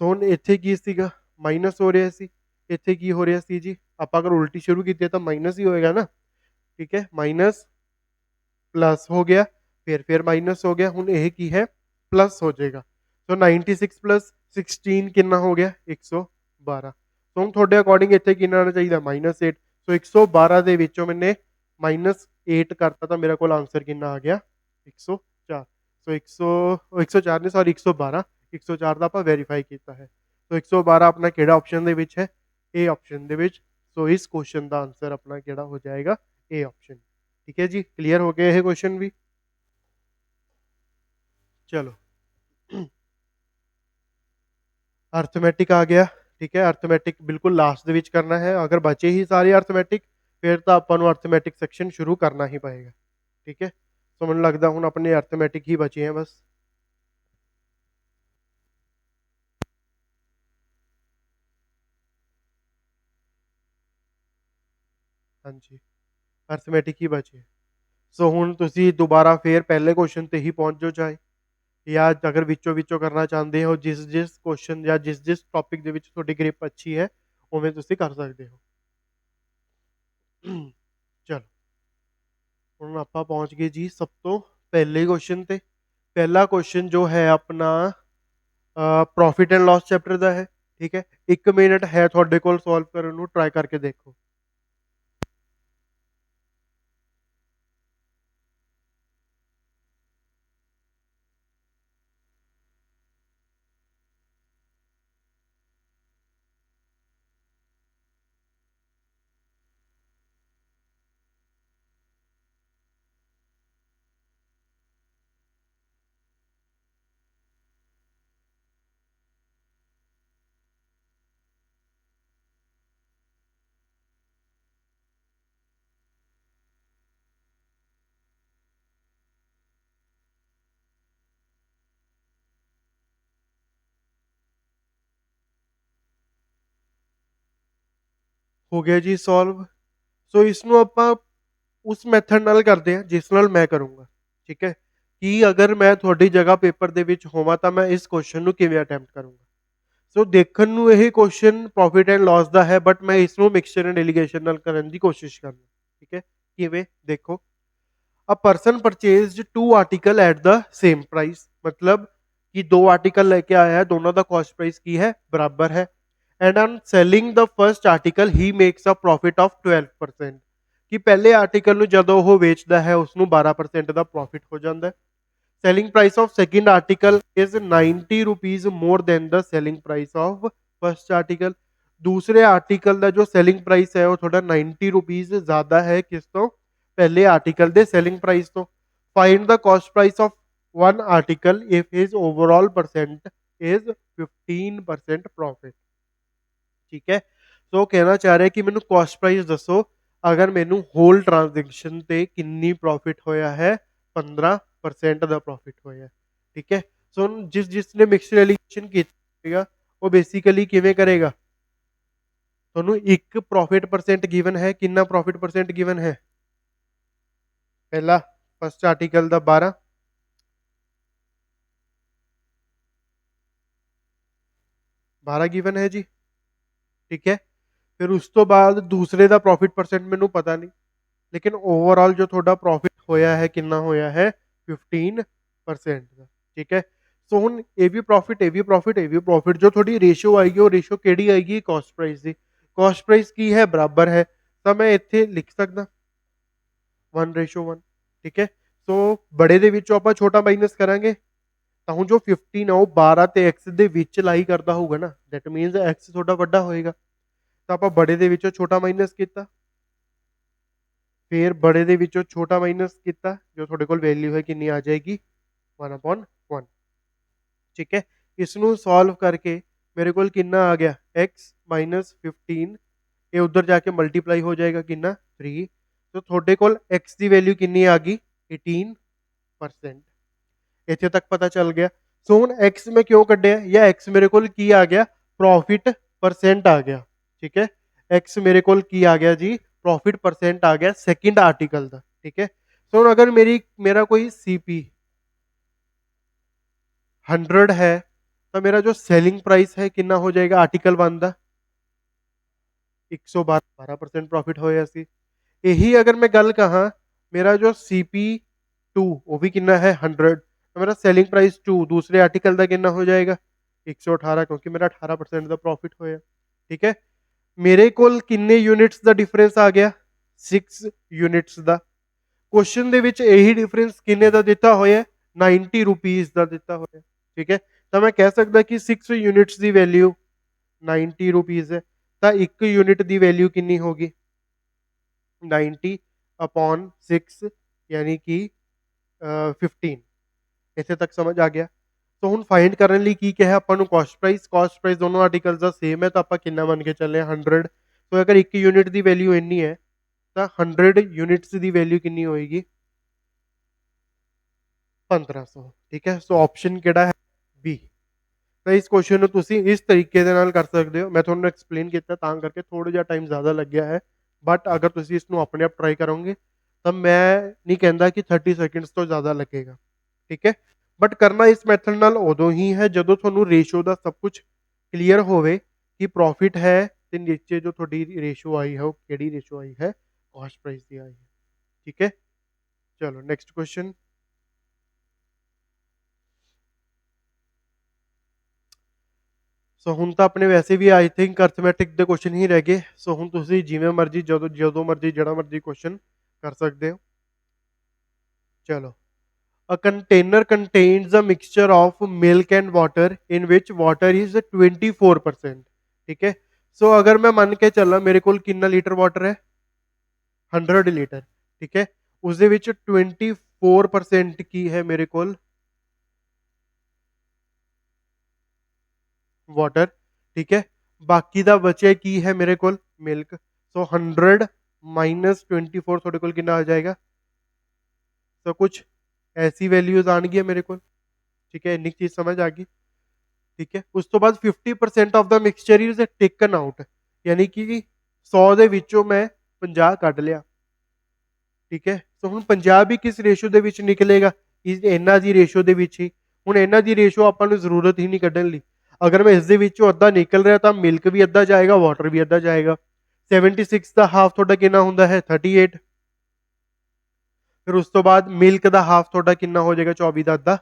ਸੋ ਹੁਣ ਇੱਥੇ ਕੀ ਸੀਗਾ, ਮਾਈਨਸ ਹੋ ਰਿਹਾ ਸੀ, ਇੱਥੇ ਕੀ ਹੋ ਰਿਹਾ ਸੀ ਜੀ, ਆਪਾਂ ਅਗਰ ਉਲਟੀ ਸ਼ੁਰੂ ਕੀਤੀ ਤਾਂ ਮਾਈਨਸ ਹੀ ਹੋਏਗਾ ਨਾ, ਠੀਕ ਹੈ, ਮਾਈਨਸ प्लस हो गया, फिर माइनस हो गया, हुण यह की है प्लस हो जाएगा। सो 96 प्लस 16 कितना हो गया 112। सो हुण तुहाडे अकॉर्डिंग इत्थे कितना आना चाहिए -8। सो 112 दे विचों मैंने -8 करता तो मेरे को आंसर कितना आ गया 104। सो 104 ने सॉरी 112, 104 का आपां वेरीफाई किया है। तो 112 अपना किहड़ा ऑप्शन दे विच है, ए ऑप्शन दे विच। सो इस क्वेश्चन का आंसर अपना किहड़ा हो जाएगा, ए ऑप्शन। ठीक है जी, क्लियर हो गया ये क्वेश्चन भी। चलो अर्थमैटिक आ गया, ठीक है, अर्थमैटिक बिल्कुल लास्ट ਦੇ ਵਿੱਚ करना है। अगर बचे ही सारे अर्थमैटिक फिर तो ਆਪਾਂ ਨੂੰ अर्थमैटिक सेक्शन शुरू करना ही पएगा। ठीक है, तो ਮੈਨੂੰ लगदा ਹੁਣ ਆਪਣੇ अर्थमैटिक ही बचे हैं बस। हाँ जी, अर्थमैटिक ही बचे। सो ਹੁਣ ਤੁਸੀਂ ਦੁਬਾਰਾ ਫੇਰ ਪਹਿਲੇ ਕੁਐਸਚਨ ਤੇ ਹੀ ਪਹੁੰਚ ਜਾਓ ਚਾਹੇ, ਜਾਂ ਅਗਰ ਵਿੱਚੋਂ ਕਰਨਾ ਚਾਹੁੰਦੇ ਹੋ ਜਿਸ ਕੁਐਸਚਨ ਜਾਂ ਜਿਸ ਟੌਪਿਕ ਦੇ ਵਿੱਚ ਤੁਹਾਡੀ ਗ੍ਰਿਪ ਅੱਛੀ ਹੈ ਉਵੇਂ ਤੁਸੀਂ ਕਰ ਸਕਦੇ ਹੋ। ਚਲੋ ਹੁਣ ਆਪਾਂ ਪਹੁੰਚ ਗਏ ਜੀ ਸਭ ਤੋਂ ਪਹਿਲੇ ਕੁਐਸਚਨ ਤੇ। ਪਹਿਲਾ ਕੁਐਸਚਨ ਜੋ ਹੈ ਆਪਣਾ ਪ੍ਰੋਫਿਟ ਐਂਡ ਲਾਸ ਚੈਪਟਰ ਦਾ ਹੈ। ਠੀਕ ਹੈ, 1 ਮਿੰਟ ਹੈ ਤੁਹਾਡੇ ਕੋਲ ਸੋਲਵ ਕਰਨ ਨੂੰ, ਟਰਾਈ ਕਰਕੇ ਦੇਖੋ। ਹੋ ਗਿਆ ਜੀ ਸੋਲਵ। ਸੋ ਇਸ ਨੂੰ ਆਪਾਂ ਉਸ ਮੈਥਡ ਨਾਲ ਕਰਦੇ ਹਾਂ ਜਿਸ ਨਾਲ ਮੈਂ ਕਰੂੰਗਾ। ਠੀਕ ਹੈ, ਕਿ ਅਗਰ ਮੈਂ ਤੁਹਾਡੀ ਜਗ੍ਹਾ ਪੇਪਰ ਦੇ ਵਿੱਚ ਹੋਵਾਂ ਤਾਂ ਮੈਂ ਇਸ ਕੁਐਸਚਨ ਨੂੰ ਕਿਵੇਂ ਅਟੈਂਪਟ ਕਰੂੰਗਾ। ਸੋ ਦੇਖਣ ਨੂੰ ਇਹ ਕੁਐਸਚਨ ਪ੍ਰੋਫਿਟ ਐਂਡ ਲਾਸ ਦਾ ਹੈ, ਬਟ ਮੈਂ ਇਸ ਨੂੰ ਮਿਕਸਚਰ ਐਂਡ ਐਲੀਗੇਸ਼ਨ ਨਾਲ ਕਰਨ ਦੀ ਕੋਸ਼ਿਸ਼ ਕਰਨਾ। ਠੀਕ ਹੈ, ਕਿਵੇਂ ਦੇਖੋ, a person purchased 2 article at the same price, मतलब कि 2 आर्टिकल लेके आया है, दोनों का कॉस्ट प्राइस की है बराबर है। And on selling the first article he makes a profit of 12%, कि पहले आर्टिकल ਨੂੰ ਜਦੋਂ ਉਹ ਵੇਚਦਾ ਹੈ ਉਸ ਨੂੰ 12% ਦਾ ਪ੍ਰੋਫਿਟ ਹੋ ਜਾਂਦਾ ਹੈ। selling price of second article is 90 rupees more than the selling price of first article। दूसरे आर्टिकल ਦਾ जो selling price है वो थोड़ा 90 rupees ज्यादा है किस तो, पहले आर्टिकल ਦੇ selling price ਤੋਂ। find the cost price of one article if his overall percent is 15% profit। ठीक है, ਸੋ ਕਹਿਣਾ ਚਾਹ ਰਿਹਾ ਕਿ ਮੈਨੂੰ cost price ਦੱਸੋ ਅਗਰ ਮੈਨੂੰ ਹੋਲ ਟ੍ਰਾਂਜੈਕਸ਼ਨ ਤੇ ਕਿੰਨੀ ਪ੍ਰੋਫਿਟ ਹੋਇਆ ਹੈ, 15% ਦਾ ਪ੍ਰੋਫਿਟ ਹੋਇਆ। ਠੀਕ ਹੈ, ਸੋ ਜਿਸ ਨੇ ਮਿਕਸਚਰ ਐਲੀਗੇਸ਼ਨ ਕੀਤਾ ਉਹ ਬੇਸਿਕਲੀ ਕਿਵੇਂ ਕਰੇਗਾ, ਤੁਹਾਨੂੰ ਇੱਕ ਪ੍ਰੋਫਿਟ ਪਰਸੈਂਟ ਗਿਵਨ ਹੈ, ਕਿੰਨਾ ਪ੍ਰੋਫਿਟ ਪਰਸੈਂਟ ਗਿਵਨ ਹੈ, ਪਹਿਲਾ फर्स्ट आर्टिकल ਦਾ 12 गिवन है जी। ठीक है, फिर उस तो बाद दूसरे ਦਾ ਪ੍ਰੋਫਿਟ ਪਰਸੈਂਟ ਮੈਨੂੰ ਪਤਾ ਨਹੀਂ, लेकिन ओवरऑल जो ਤੁਹਾਡਾ ਪ੍ਰੋਫਿਟ ਹੋਇਆ ਹੈ ਕਿੰਨਾ ਹੋਇਆ ਹੈ 15% ਦਾ। ठीक है, ਸੋ ਹੁਣ ਇਹ ਵੀ ਪ੍ਰੋਫਿਟ ਇਹ ਵੀ ਪ੍ਰੋਫਿਟ ਇਹ ਵੀ ਪ੍ਰੋਫਿਟ, ਜੋ ਤੁਹਾਡੀ ਰੇਸ਼ੋ ਆਏਗੀ ਉਹ ਰੇਸ਼ੋ ਕਿਹੜੀ ਆਏਗੀ, ਕਾਸਟ ਪ੍ਰਾਈਸ ਦੀ। ਕਾਸਟ ਪ੍ਰਾਈਸ ਕੀ ਹੈ, ਬਰਾਬਰ ਹੈ, ਤਾਂ ਮੈਂ ਇੱਥੇ ਲਿਖ ਸਕਦਾ 1:1। ਠੀਕ ਹੈ, ਸੋ ਬੜੇ ਦੇ ਵਿੱਚੋਂ ਆਪਾਂ ਛੋਟਾ ਮਾਈਨਸ ਕਰਾਂਗੇ ਤਾਂ ਹੁਣ ਜੋ 15 ਆ ਉਹ 12 ਤੇ x ਦੇ ਵਿੱਚ ਲਾਈ ਕਰਦਾ ਹੋਊਗਾ ਨਾ, ਦੈਟ ਮੀਨਸ x ਤੁਹਾਡਾ ਵੱਡਾ ਹੋਏਗਾ, ਤਾਂ ਆਪਾਂ ਬੜੇ ਦੇ ਵਿੱਚੋਂ ਛੋਟਾ ਮਾਈਨਸ ਕੀਤਾ, ਫਿਰ ਬੜੇ ਦੇ ਵਿੱਚੋਂ ਛੋਟਾ ਮਾਈਨਸ ਕੀਤਾ, ਜੋ ਤੁਹਾਡੇ ਕੋਲ ਵੈਲਿਊ ਹੈ ਕਿੰਨੀ ਆ ਜਾਏਗੀ 1/1। ਠੀਕ ਹੈ, ਇਸ ਨੂੰ ਸੋਲਵ ਕਰਕੇ ਮੇਰੇ ਕੋਲ ਕਿੰਨਾ ਆ ਗਿਆ x - 15, ਇਹ ਉਧਰ ਜਾ ਕੇ ਮਲਟੀਪਲਾਈ ਹੋ ਜਾਏਗਾ ਕਿੰਨਾ 3। तो थोड़े कोल x की वैल्यू कितनी आ गई 18%। इत्थे तक पता चल गया। सो हुण x मैं क्यों कढ़िया, या x मेरे कोल की आ गया प्रॉफिट परसेंट आ गया। ठीक है, x मेरे कोल की आ गया जी प्रॉफिट परसेंट आ गया सेकंड आर्टिकल का, ठीक है। सो अगर मेरा कोई सीपी 100 है तो मेरा जो सेलिंग प्राइस है कितना हो जाएगा आर्टिकल 1 का 112% प्रॉफिट होया सी। यही अगर मैं गल कहा मेरा जो CP2 वो भी कितना है 100, तो मेरा सेलिंग प्राइस 2 दूसरे आर्टिकल का कितना हो जाएगा 118, क्योंकि मेरा 18% का प्रॉफिट होया, ठीक है। मेरे ਕੋਲ ਕਿੰਨੇ ਯੂਨਿਟਸ ਦਾ ਡਿਫਰੈਂਸ ਆ ਗਿਆ 6 ਯੂਨਿਟਸ ਦਾ। ਕੁਐਸਚਨ ਦੇ ਵਿੱਚ ਇਹੀ ਡਿਫਰੈਂਸ ਕਿੰਨੇ ਦਾ ਦਿੱਤਾ ਹੋਇਆ 90 ਰੁਪੀਸ ਦਾ ਦਿੱਤਾ ਹੋਇਆ, ਠੀਕ ਹੈ। ਤਾਂ ਮੈਂ ਕਹਿ ਸਕਦਾ ਕਿ 6 ਯੂਨਿਟਸ ਦੀ ਵੈਲਿਊ 90 ਰੁਪੀਸ ਹੈ, ਤਾਂ 1 ਯੂਨਿਟ ਦੀ ਵੈਲਿਊ ਕਿੰਨੀ ਹੋਗੀ 90 अपॉन 6 यानी कि 15। ਇੱਥੇ ਤੱਕ ਸਮਝ ਆ ਗਿਆ। ਸੋ ਹੁਣ ਫਾਈਂਡ ਕਰਨ ਲਈ ਕੀ ਕਿਹਾ ਆਪਾਂ ਨੂੰ ਕਾਸਟ ਪ੍ਰਾਈਸ ਦੋਨੋਂ ਆਰਟੀਕਲਸ ਦਾ ਸੇਮ ਹੈ, ਤਾਂ ਆਪਾਂ ਕਿੰਨਾ ਮੰਨ ਕੇ ਚੱਲੇ 100। ਸੋ ਅਗਰ 1 ਯੂਨਿਟ ਦੀ ਵੈਲਿਊ ਇੰਨੀ ਹੈ ਤਾਂ 100 ਯੂਨਿਟਸ ਦੀ ਵੈਲਿਊ ਕਿੰਨੀ ਹੋਏਗੀ 1500, ਠੀਕ ਹੈ। ਸੋ ਆਪਸ਼ਨ ਕਿਹੜਾ ਹੈ ਬੀ। ਤਾਂ ਇਸ ਕੁਐਸਚਨ ਨੂੰ ਤੁਸੀਂ ਇਸ ਤਰੀਕੇ ਦੇ ਨਾਲ ਕਰ ਸਕਦੇ ਹੋ। ਮੈਂ ਤੁਹਾਨੂੰ ਐਕਸਪਲੇਨ ਕੀਤਾ ਤਾਂ ਕਰਕੇ ਥੋੜਾ ਜਿਹਾ ਟਾਈਮ ਜ਼ਿਆਦਾ ਲੱਗਿਆ ਹੈ, ਬਟ ਅਗਰ ਤੁਸੀਂ ਇਸ ਨੂੰ ਆਪਣੇ ਆਪ ਟਰਾਈ ਕਰੋਗੇ ਤਾਂ ਮੈਂ ਨਹੀਂ ਕਹਿੰਦਾ ਕਿ 30 ਸੈਕਿੰਡਸ ਤੋਂ ਜ਼ਿਆਦਾ ਲੱਗੇਗਾ, ਠੀਕ ਹੈ। ਬਟ ਕਰਨਾ ਇਸ ਮੈਥਡ ਨਾਲ ਉਦੋਂ ਹੀ ਹੈ ਜਦੋਂ ਤੁਹਾਨੂੰ ਰੇਸ਼ੋ ਦਾ ਸਭ ਕੁਝ ਕਲੀਅਰ ਹੋਵੇ ਕਿ ਪ੍ਰੋਫਿਟ ਹੈ ਤੇ ਨੀਚੇ ਜੋ ਤੁਹਾਡੀ ਰੇਸ਼ੋ ਆਈ ਹੈ ਉਹ ਕਿਹੜੀ ਰੇਸ਼ੋ ਆਈ ਹੈ ਕਾਸਟ ਪ੍ਰਾਈਸ ਦੀ ਆਈ ਹੈ, ਠੀਕ ਹੈ। ਚਲੋ ਨੈਕਸਟ ਕੁਐਸਚਨ। ਸੋ ਹੁਣ ਤਾਂ ਆਪਣੇ ਵੈਸੇ ਵੀ ਆਈ ਥਿੰਕ ਅਰਥਮੈਟਿਕ ਦੇ ਕੁਐਸਚਨ ਹੀ ਰਹਿ ਗਏ। ਸੋ ਹੁਣ ਤੁਸੀਂ ਜਿਵੇਂ ਮਰਜ਼ੀ ਜਦੋਂ ਮਰਜ਼ੀ ਜਿਹੜਾ ਮਰਜ਼ੀ ਕੁਐਸਚਨ ਕਰ ਸਕਦੇ ਹੋ। ਚਲੋ a container contains a mixture of milk and water in which water is 24%, ठीक है। सो अगर मैं मान के चला मेरे को कितना लीटर वाटर है 100 लीटर, ठीक है। उसके विच 24% की है मेरे को वाटर, ठीक है। बाकी दा बचे की है मेरे को मिल्क। सो 100 माइनस 24 थोड़े को कितना आ जाएगा, तो कुछ ऐसी वैल्यूज आनगी मेरे को, ठीक है। इन्नी चीज समझ आ गई, ठीक है। उस तो बाद 50% of the mixture is taken out, यानी कि 100 ਦੇ ਵਿੱਚੋਂ ਮੈਂ 50 ਕੱਢ ਲਿਆ, ਠੀਕ ਹੈ। ਸੋ ਹੁਣ 50 ਵੀ ਕਿਸ ਰੇਸ਼ੋ ਦੇ ਵਿੱਚ ਨਿਕਲੇਗਾ ਇਹਨਾਂ ਦੀ ਰੇਸ਼ੋ ਦੇ ਵਿੱਚ ਹੀ। ਹੁਣ ਇਹਨਾਂ ਦੀ ਰੇਸ਼ੋ ਆਪਾਂ ਨੂੰ ਜ਼ਰੂਰਤ ਹੀ ਨਹੀਂ ਕੱਢਣ ਲਈ। ਅਗਰ ਮੈਂ ਇਸ ਦੇ ਵਿੱਚੋਂ ਅੱਧਾ ਨਿਕਲ ਰਿਹਾ ਤਾਂ ਮਿਲਕ ਵੀ ਅੱਧਾ ਜਾਏਗਾ ਵਾਟਰ ਵੀ ਅੱਧਾ ਜਾਏਗਾ। 76 ਦਾ ਹਾਫ ਤੁਹਾਡਾ ਕਿੰਨਾ ਹੁੰਦਾ ਹੈ 38। ਫਿਰ ਉਸ ਤੋਂ ਬਾਅਦ ਮਿਲਕ ਦਾ ਹਾਫ ਤੁਹਾਡਾ ਕਿੰਨਾ ਹੋ ਜਾਏਗਾ 24 ਦਾ ਅੱਧਾ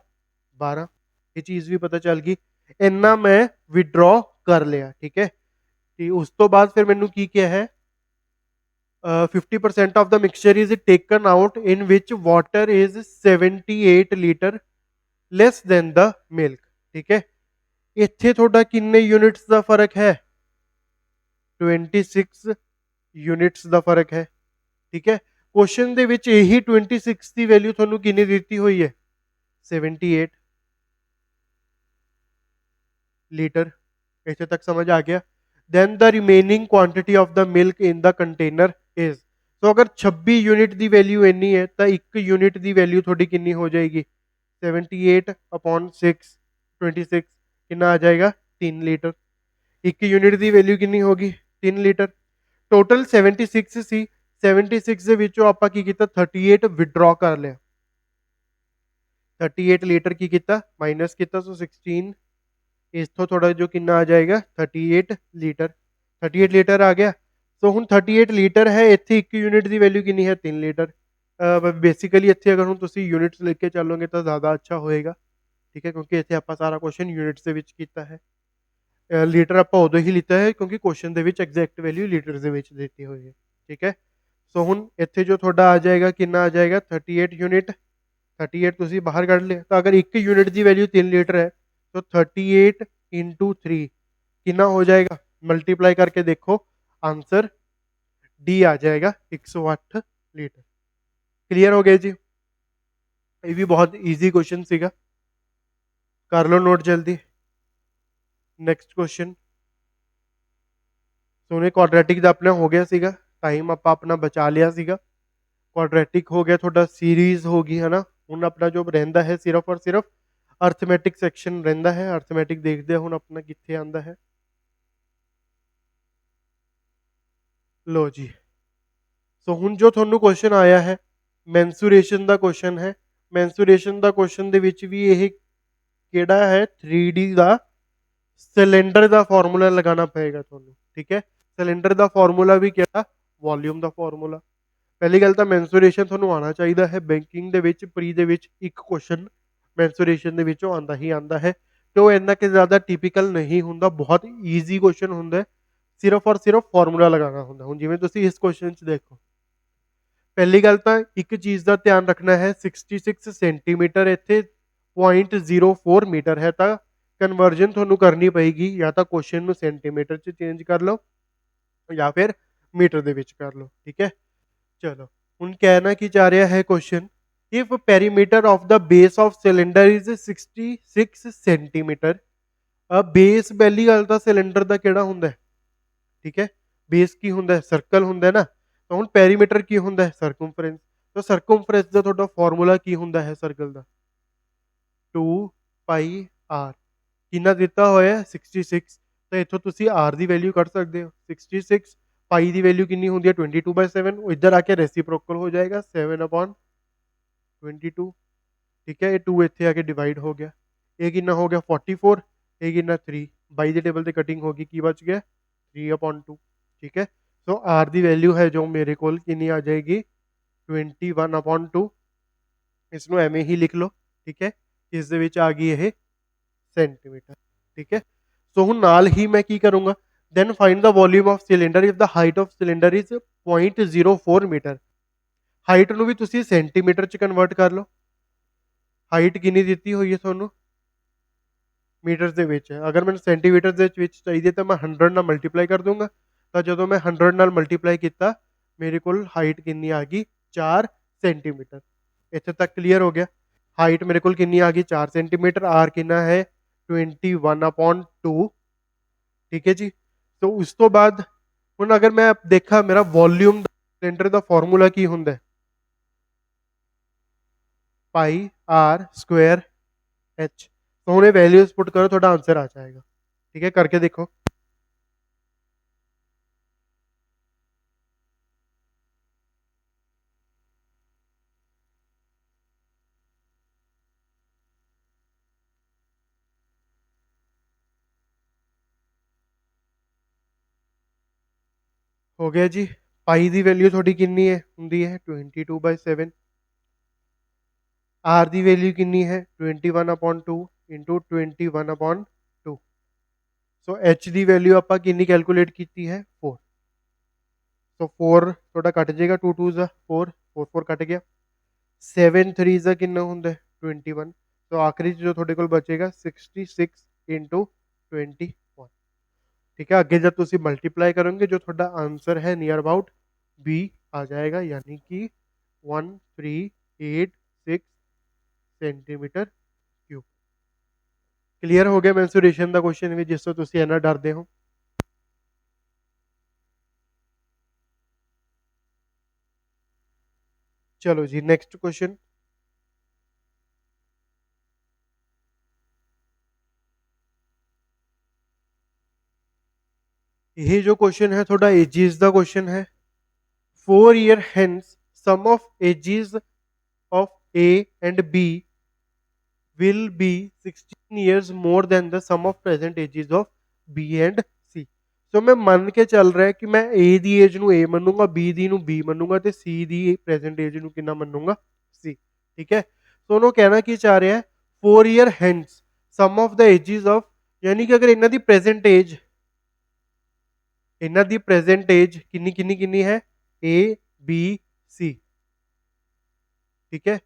12। ਇਹ ਚੀਜ਼ ਵੀ ਪਤਾ ਚੱਲ ਗਈ। ਇੰਨਾ ਮੈਂ ਵਿਡਰॉ ਕਰ ਲਿਆ, ਠੀਕ ਹੈ। ਤੇ ਉਸ ਤੋਂ ਬਾਅਦ ਫਿਰ ਮੈਨੂੰ ਕੀ ਕਿਹਾ ਹੈ 50% of the mixture is taken out in which water is 78 litre less than the milk, ਠੀਕ ਹੈ। ਇੱਥੇ ਤੁਹਾਡਾ ਕਿੰਨੇ ਯੂਨਿਟਸ ਦਾ ਫਰਕ ਹੈ 26 ਯੂਨਿਟਸ ਦਾ ਫਰਕ ਹੈ, ਠੀਕ ਹੈ। ਕੁਐਸਚਨ ਦੇ ਵਿੱਚ ਇਹੀ 26 ਦੀ ਵੈਲਿਊ ਤੁਹਾਨੂੰ ਕਿੰਨੀ ਦਿੱਤੀ ਹੋਈ ਹੈ 78 ਲੀਟਰ। ਇੱਥੇ ਤੱਕ ਸਮਝ ਆ ਗਿਆ। then the remaining quantity of the milk in the container is, ਸੋ ਅਗਰ 26 ਯੂਨਿਟ ਦੀ ਵੈਲਿਊ ਇੰਨੀ ਹੈ ਤਾਂ 1 ਯੂਨਿਟ ਦੀ ਵੈਲਿਊ ਤੁਹਾਡੀ ਕਿੰਨੀ ਹੋ ਜਾਏਗੀ 78 upon 6 26 ਕਿੰਨਾ ਆ ਜਾਏਗਾ 3 ਲੀਟਰ। 1 ਯੂਨਿਟ ਦੀ ਵੈਲਿਊ ਕਿੰਨੀ ਹੋਗੀ 3 ਲੀਟਰ। ਟੋਟਲ 76 ਸੀ, 76 ਦੇ ਵਿੱਚੋਂ ਆਪਾਂ ਕੀ ਕੀਤਾ 38 ਵਿਡਰॉ ਕਰ ਲਿਆ। 38 ਲੀਟਰ ਕੀ ਕੀਤਾ ਮਾਈਨਸ ਕੀਤਾ, ਸੋ 16 इसको थोड़ा जो कितना आ जाएगा 38 लीटर। 38 लीटर आ गया। सो हुन 38 लीटर है, इत्थे 1 यूनिट की वैल्यू कितनी है 3 लीटर। बेसिकली इत्थे अगर हुन तुसी यूनिट्स लेके चलोगे तो ज़्यादा अच्छा होएगा, ठीक है, क्योंकि इत्थे आपां सारा क्वेश्चन यूनिट्स दे विच कीता है। लीटर आपां उदों ही लिता है क्योंकि क्वेश्चन दे विच एग्जैक्ट वैल्यू लीटर दे विच दित्ती हुई है, ठीक है। सो हुन इत्थे जो थोड़ा आ जाएगा कितना आ जाएगा 38 यूनिट। 38 तुसी बाहर कढ लिया, तो अगर 1 यूनिट की वैल्यू 3 लीटर है तो 38 इंटू 3 कितना हो जाएगा, मल्टीप्लाई करके देखो आंसर डी आ जाएगा 108 लीटर। क्लियर हो गया जी। ये भी बहुत इजी क्वेश्चन सीगा, कर लो नोट जल्दी। Next question. सोने क्वाड्रेटिक दा अपना हो गया सीगा, टाइम आप अपना बचा लिया सीगा। क्वाड्रेटिक हो गया, थोड़ा सीरीज होगी है ना। हुन अपना जो रहिंदा है सिर्फ और सिर्फ अर्थमैटिक सैक्शन रहिंदा है। अर्थमैटिक देखते हैं हुन अपना कित्थे आंदा है। लो जी ਸੋ ਹੁਣ ਜੋ ਤੁਹਾਨੂੰ ਕੁਐਸਚਨ ਆਇਆ ਹੈ ਮੈਂਸੂਰੇਸ਼ਨ ਦਾ ਕੁਐਸਚਨ ਹੈ। ਮੈਂਸੂਰੇਸ਼ਨ ਦਾ ਕੁਐਸਚਨ ਦੇ ਵਿੱਚ ਵੀ ਇਹ ਕਿਹੜਾ ਹੈ 3D ਦਾ ਸਿਲੰਡਰ ਦਾ ਫਾਰਮੂਲਾ ਲਗਾਉਣਾ ਪਏਗਾ ਤੁਹਾਨੂੰ, ਠੀਕ ਹੈ। ਸਿਲੰਡਰ ਦਾ ਫਾਰਮੂਲਾ ਵੀ ਕਿਹੜਾ, ਵੋਲਿਊਮ ਦਾ ਫਾਰਮੂਲਾ। ਪਹਿਲੀ ਗੱਲ ਤਾਂ ਮੈਂਸੂਰੇਸ਼ਨ ਤੁਹਾਨੂੰ ਆਉਣਾ ਚਾਹੀਦਾ ਹੈ। ਬੈਂਕਿੰਗ ਦੇ ਵਿੱਚ ਪ੍ਰੀ ਦੇ ਵਿੱਚ ਇੱਕ ਕੁਐਸਚਨ ਮੈਂਸੂਰੇਸ਼ਨ ਦੇ ਵਿੱਚੋਂ ਆਉਂਦਾ ਹੀ ਆਉਂਦਾ ਹੈ, ਤੇ ਉਹ ਇੰਨਾ ਕਿ ਜ਼ਿਆਦਾ ਟਿਪੀਕਲ ਨਹੀਂ ਹੁੰਦਾ, ਬਹੁਤ ਈਜ਼ੀ ਕੁਐਸਚਨ ਹੁੰਦਾ ਹੈ, ਸਿਰਫ ਔਰ ਸਿਰਫ ਫਾਰਮੂਲਾ ਲਗਾਉਣਾ ਹੁੰਦਾ। ਹੁਣ ਜਿਵੇਂ ਤੁਸੀਂ ਇਸ ਕੁਐਸਚਨ 'ਚ ਦੇਖੋ, ਪਹਿਲੀ ਗੱਲ ਤਾਂ ਇੱਕ ਚੀਜ਼ ਦਾ ਧਿਆਨ ਰੱਖਣਾ ਹੈ 66 ਸੈਂਟੀਮੀਟਰ ਇੱਥੇ 0.04 ਮੀਟਰ ਹੈ, ਤਾਂ ਕਨਵਰਜਨ ਤੁਹਾਨੂੰ ਕਰਨੀ ਪਏਗੀ, ਜਾਂ ਤਾਂ ਕੁਐਸਚਨ ਨੂੰ ਸੈਂਟੀਮੀਟਰ 'ਚ ਚੇਂਜ ਕਰ ਲਓ ਜਾਂ ਫਿਰ ਮੀਟਰ ਦੇ ਵਿੱਚ ਕਰ ਲਓ, ਠੀਕ ਹੈ। ਚਲੋ ਹੁਣ ਕਹਿਣਾ ਕੀ ਚਾਹ ਰਿਹਾ ਹੈ question, if perimeter of the base of cylinder is 66 centimetre. Base ਪਹਿਲੀ ਗੱਲ ਤਾਂ ਸਿਲੰਡਰ ਦਾ ਕਿਹੜਾ ਹੁੰਦਾ ਹੈ, ਠੀਕ ਹੈ। ਬੇਸ ਕੀ ਹੁੰਦਾ ਹੈ, ਸਰਕਲ ਹੁੰਦਾ ਹੈ ਨਾ। ਤਾਂ ਹੁਣ ਪੈਰੀਮੀਟਰ ਕੀ ਹੁੰਦਾ ਹੈ, ਸਰਕਮਫਰੈਂਸ। ਤਾਂ ਸਰਕਮਫਰੈਂਸ ਦਾ ਤੁਹਾਡਾ ਫਾਰਮੂਲਾ ਕੀ ਹੁੰਦਾ ਹੈ ਸਰਕਲ ਦਾ, 2 ਪਾਈ ਆਰ। ਕਿੰਨਾ ਦਿੱਤਾ ਹੋਇਆ 66, ਤਾਂ ਇੱਥੋਂ ਤੁਸੀਂ ਆਰ ਦੀ ਵੈਲਿਊ ਕੱਢ ਸਕਦੇ ਹੋ। 66 ਪਾਈ ਦੀ ਵੈਲਿਊ ਕਿੰਨੀ ਹੁੰਦੀ ਹੈ 22/7, ਉਹ ਇੱਧਰ ਆ ਕੇ ਰੈਸੀਪ੍ਰੋਕਲ ਹੋ ਜਾਏਗਾ 7/22, ਠੀਕ ਹੈ। ਇਹ 2 ਇੱਥੇ ਆ ਕੇ ਡਿਵਾਈਡ ਹੋ ਗਿਆ, ਇਹ ਕਿੰਨਾ ਹੋ ਗਿਆ 44, ਇਹ ਕਿੰਨਾ 3, 22 ਦੇ ਟੇਬਲ ਤੇ ਕਟਿੰਗ ਹੋ ਗਈ, ਕੀ ਬਚ ਗਿਆ 3/2, ਠੀਕ ਹੈ। ਸੋ ਆਰ ਦੀ ਵੈਲਿਊ ਹੈ ਜੋ ਮੇਰੇ ਕੋਲ ਕਿੰਨੀ ਆ ਜਾਏਗੀ 21/2। ਇਸ ਨੂੰ ਐਵੇਂ ਹੀ ਲਿਖ ਲਓ, ਠੀਕ ਹੈ। ਇਸ ਦੇ ਵਿੱਚ ਆ ਗਈ ਇਹ ਸੈਂਟੀਮੀਟਰ, ਠੀਕ ਹੈ। ਸੋ ਹੁਣ ਨਾਲ ਹੀ ਮੈਂ ਕੀ ਕਰੂੰਗਾ, then find the volume of cylinder if the height of cylinder is 0.04 metre. Height ਨੂੰ ਵੀ ਤੁਸੀਂ ਸੈਂਟੀਮੀਟਰ ਚ ਕਨਵਰਟ ਕਰ ਲਓ। ਹਾਈਟ ਕਿੰਨੀ ਦਿੱਤੀ ਹੋਈ ਹੈ ਤੁਹਾਨੂੰ ਮੀਟਰ ਦੇ ਵਿੱਚ, ਅਗਰ ਮੈਨੂੰ ਸੈਂਟੀਮੀਟਰ ਦੇ ਵਿੱਚ ਚਾਹੀਦੀ ਤਾਂ ਮੈਂ 100 ਨਾਲ ਮਲਟੀਪਲਾਈ ਕਰ ਦੂੰਗਾ। ਤਾਂ ਜਦੋਂ ਮੈਂ 100 ਨਾਲ ਮਲਟੀਪਲਾਈ ਕੀਤਾ, ਮੇਰੇ ਕੋਲ ਹਾਈਟ ਕਿੰਨੀ ਆ ਗਈ 4 ਸੈਂਟੀਮੀਟਰ। ਇੱਥੇ ਤੱਕ ਕਲੀਅਰ ਹੋ ਗਿਆ। ਹਾਈਟ ਮੇਰੇ ਕੋਲ ਕਿੰਨੀ ਆ ਗਈ 4 ਸੈਂਟੀਮੀਟਰ, ਆਰ ਕਿੰਨਾ ਹੈ 21/2, ਠੀਕ ਹੈ ਜੀ। तो उस तो बाद ਹੁਣ ਅਗਰ ਮੈਂ ਦੇਖਾਂ ਮੇਰਾ ਵੋਲਿਊਮ ਸਿਲੰਡਰ ਦਾ ਫਾਰਮੂਲਾ ਕੀ ਹੁੰਦਾ ਹੈ, ਪਾਈ ਆਰ ਸਕੁਆਇਰ ਐਚ। तो ਹੁਣ ਇਹ ਵੈਲਿਊਜ਼ ਪੁੱਟ ਕਰੋ, ਤੁਹਾਡਾ ਆंसर ਆ ਜਾਏਗਾ, ठीक है। करके देखो, हो गया जी। पाई ਦੀ ਵੈਲਿਊ ਤੁਹਾਡੀ ਕਿੰਨੀ ਹੈ ਹੁੰਦੀ ਹੈ 22/7। आर ਦੀ ਵੈਲਿਊ ਕਿੰਨੀ ਹੈ 21/2 ਇੰਟੂ 21/2। ਸੋ ਐਚ ਦੀ ਵੈਲਿਊ ਆਪਾਂ ਕਿੰਨੀ ਕੈਲਕੂਲੇਟ ਕੀਤੀ ਹੈ 4। ਸੋ 4 ਤੁਹਾਡਾ ਕੱਟ ਜਾਏਗਾ, 2 2 ਦਾ 4, 4 4 ਕੱਟ ਗਿਆ। 7 3 ਦਾ ਕਿੰਨਾ ਹੁੰਦਾ 21। ਸੋ ਆਖਰੀ ਜੋ ਤੁਹਾਡੇ ਕੋਲ ਬਚੇਗਾ 66 ਇੰਟੂ 21, ठीक है। ਅੱਗੇ जब ਤੁਸੀਂ ਮਲਟੀਪਲਾਈ ਕਰੋਗੇ ਜੋ ਤੁਹਾਡਾ ਆंसर है ਨੀਅਰ ਅਬਾਊਟ बी आ जाएगा, यानी कि 1386 सेंटीमीटर क्यूब। क्लियर हो गया मैंसुरेशन का क्वेश्चन भी जिस ਤੋਂ ਤੁਸੀਂ ਇੰਨਾ ਡਰਦੇ ਹੋ। चलो जी नेक्स्ट क्वेश्चन। ये जो क्वेश्चन है थोड़ा एजेस का क्वेश्चन है। 4 year hence sum of ages of A and B will be 16 years more than the sum of present ages of B and C। ਸੋ ਮੈਂ ਮੰਨ ਕੇ ਚੱਲ ਰਿਹਾ ਕਿ ਮੈਂ A ਦੀ ਏਜ ਨੂੰ A ਮੰਨੂਗਾ, B ਦੀ ਨੂੰ B ਮੰਨੂਗਾ ਤੇ C ਦੀ ਪ੍ਰੈਜ਼ੈਂਟ ਏਜ ਨੂੰ ਕਿੰਨਾ ਮੰਨੂਗਾ C, ਠੀਕ ਹੈ। ਸੋ ਉਹਨੂੰ ਕਹਿਣਾ ਕੀ ਚਾਹ ਰਿਹਾ 4 year hence sum of the ages of, ਯਾਨੀ ਕਿ ਅਗਰ ਇਹਨਾਂ ਦੀ ਪ੍ਰੈਜ਼ੈਂਟ ਏਜ, ਇਹਨਾਂ ਦੀ ਪ੍ਰੈਜ਼ੈਂਟ ਏਜ ਕਿੰਨੀ ਕਿੰਨੀ ਕਿੰਨੀ ਹੈ A B C, ठीक है।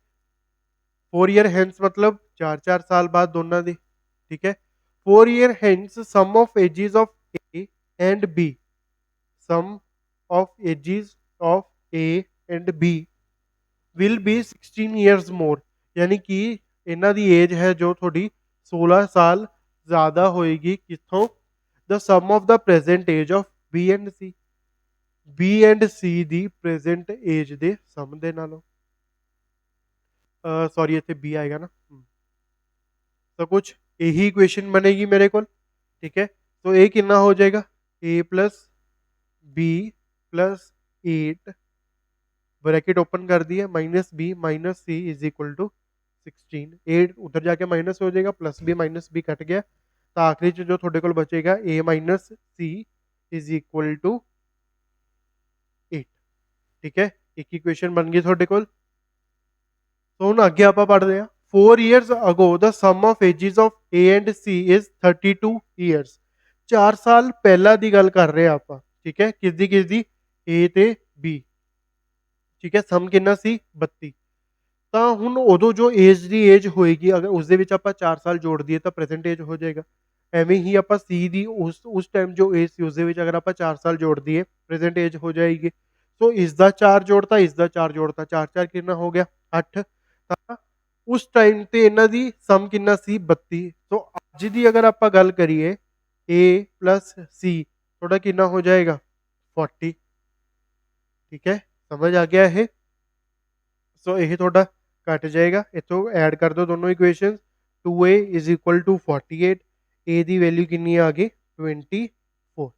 4 ईयर हेंस मतलब 4 साल बाद दोनों ਦੀ, ठीक है। 4 year hence sum of ages of A and B, sum of ages of A and B will be 16 years more, यानी कि ਇਹਨਾਂ ਦੀ ਏਜ ਹੈ ਜੋ ਤੁਹਾਡੀ 16 ਸਾਲ ਜ਼ਿਆਦਾ ਹੋਏਗੀ ਕਿੱਥੋਂ, the sum of the present age of B and C, B and C the present age ਦੇ ਸਮ ਦੇ ਨਾਲੋਂ। सॉरी ਇੱਥੇ बी आएगा ना। तो कुछ यही इक्वेशन बनेगी मेरे को, ठीक है। तो ए कितना हो जाएगा A plus B plus 8 bracket open कर दी है, minus B minus C is equal to 16। A उधर जाके माइनस हो जाएगा, plus B minus B cut गया, तो आखिरी च जो थोड़े को बचेगा A minus C is equal to 8। ठीक है, एक इक्वेशन बन गई थोड़े को। तो ਹੁਣ ਅੱਗੇ ਆਪਾਂ ਪੜ੍ਹਦੇ ਹਾਂ। 4 years ago the sum of ages of A and C is 32 years। 4 ਸਾਲ ਪਹਿਲਾਂ ਦੀ ਗੱਲ ਕਰ ਰਹੇ ਆ ਆਪਾਂ। ਠੀਕ ਹੈ, ਕਿਸ ਦੀ A ਤੇ B। ਠੀਕ ਹੈ, ਸਮ ਕਿੰਨਾ ਸੀ 32। ਤਾਂ ਹੁਣ ਉਦੋਂ ਜੋ ਏਜ ਹੋਏਗੀ, ਅਗਰ ਉਸ ਦੇ ਵਿੱਚ ਆਪਾਂ 4 ਸਾਲ ਜੋੜ ਦਈਏ ਤਾਂ ਪ੍ਰੈਜ਼ੈਂਟ ਏਜ ਹੋ ਜਾਏਗਾ। ਐਵੇਂ ਹੀ ਆਪਾਂ ਸੀ ਦੀ ਉਸ ਟਾਈਮ ਜੋ ਏਜ ਸੀ ਉਸ ਦੇ ਵਿੱਚ ਅਗਰ ਆਪਾਂ 4 ਸਾਲ ਜੋੜ ਦਈਏ ਪ੍ਰੈਜ਼ੈਂਟ ਏਜ ਹੋ ਜਾਏਗੀ। ਸੋ ਇਸ ਦਾ 4 ਜੋੜਤਾ, ਇਸ ਦਾ 4 ਜੋੜਤਾ, 4 4 ਕਿੰਨਾ ਹੋ ਗਿਆ 8। ਤਾਂ ਉਸ ਟਾਈਮ ਤੇ ਇਹਨਾਂ ਦੀ ਸਮ ਕਿੰਨਾ ਸੀ 32। ਸੋ ਅੱਜ ਦੀ ਅਗਰ ਆਪਾਂ ਗੱਲ ਕਰੀਏ A ਪਲੱਸ C ਤੁਹਾਡਾ ਕਿੰਨਾ ਹੋ ਜਾਏਗਾ 40। ਠੀਕ ਹੈ, ਸਮਝ ਆ ਗਿਆ ਇਹ। ਸੋ ਇਹ ਤੁਹਾਡਾ ਕੱਟ ਜਾਏਗਾ, ਇੱਥੋਂ ਐਡ ਕਰ ਦਿਓ ਦੋਨੋਂ equation. 2a is equal to 48, a ਦੀ ਵੈਲਿਊ ਕਿੰਨੀ ਆ ਗਈ 24।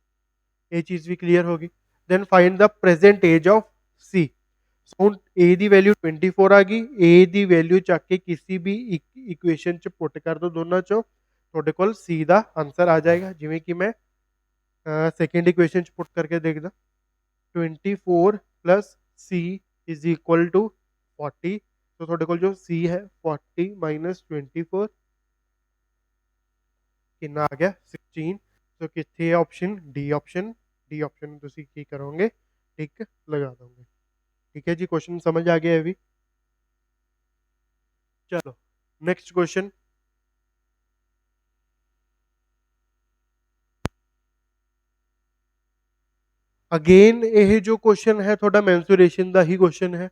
ਇਹ ਚੀਜ਼ ਵੀ ਕਲੀਅਰ ਹੋ ਗਈ। Then find the present age of c। ਹੁਣ a ਦੀ ਵੈਲਿਊ 24 ਆ ਗਈ, a ਦੀ ਵੈਲਿਊ ਚੱਕ ਕੇ ਕਿਸੇ ਵੀ ਇਕੁਏਸ਼ਨ ਚ ਪੁੱਟ ਕਰ ਦਿਓ ਦੋਨਾਂ ਚੋਂ, ਤੁਹਾਡੇ ਕੋਲ c ਦਾ ਆਨਸਰ ਆ ਜਾਏਗਾ। ਜਿਵੇਂ ਕਿ ਮੈਂ ਸੈਕਿੰਡ ਇਕੁਏਸ਼ਨ ਚ ਪੁੱਟ ਕਰਕੇ ਦੇਖਦਾ, 24 plus c is equal to 40। तो ਤੁਹਾਡੇ ਕੋਲ ਜੋ c ਹੈ 40 ਮਾਈਨਸ 24 ਕਿੰਨਾ ਆ ਗਿਆ 16। ਸੋ ਕਿੱਥੇ ਹੈ option D option. D option ਤੁਸੀਂ ਕੀ ਕਰੋਗੇ ਟਿਕ ਲਗਾ ਦੋਗੇ। ठीक है जी, क्वेश्चन समझ आ गया है अभी। चलो नेक्स्ट क्वेश्चन। अगेन ਇਹ ਜੋ क्वेश्चन है थोड़ा मेंसुरेशन ਦਾ ਹੀ क्वेश्चन है।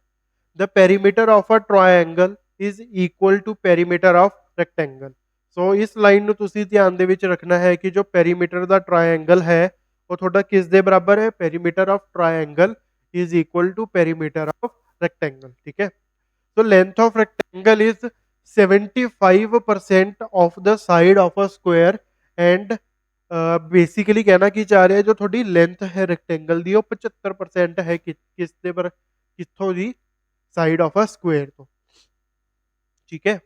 the perimeter of a triangle is equal to perimeter of rectangle। ਸੋ ਇਸ ਲਾਈਨ ਨੂੰ ਤੁਸੀਂ ਧਿਆਨ ਦੇ ਵਿੱਚ ਰੱਖਣਾ ਹੈ ਕਿ ਜੋ ਪੈਰੀਮੀਟਰ ਦਾ ਟ੍ਰਾਇੰਗਲ ਹੈ ਉਹ ਤੁਹਾਡਾ ਕਿਸ ਦੇ ਬਰਾਬਰ ਹੈ, perimeter of triangle is equal to perimeter of rectangle। ठीक है, so length of rectangle is 75% of the side of a square and basically कहना की चाह रहे हैं जो थोड़ी लेंथ है रेक्टेंगल दी वो 75% है किस दे पर किथों दी साइड ऑफ अ स्क्वायर तो। ठीक है,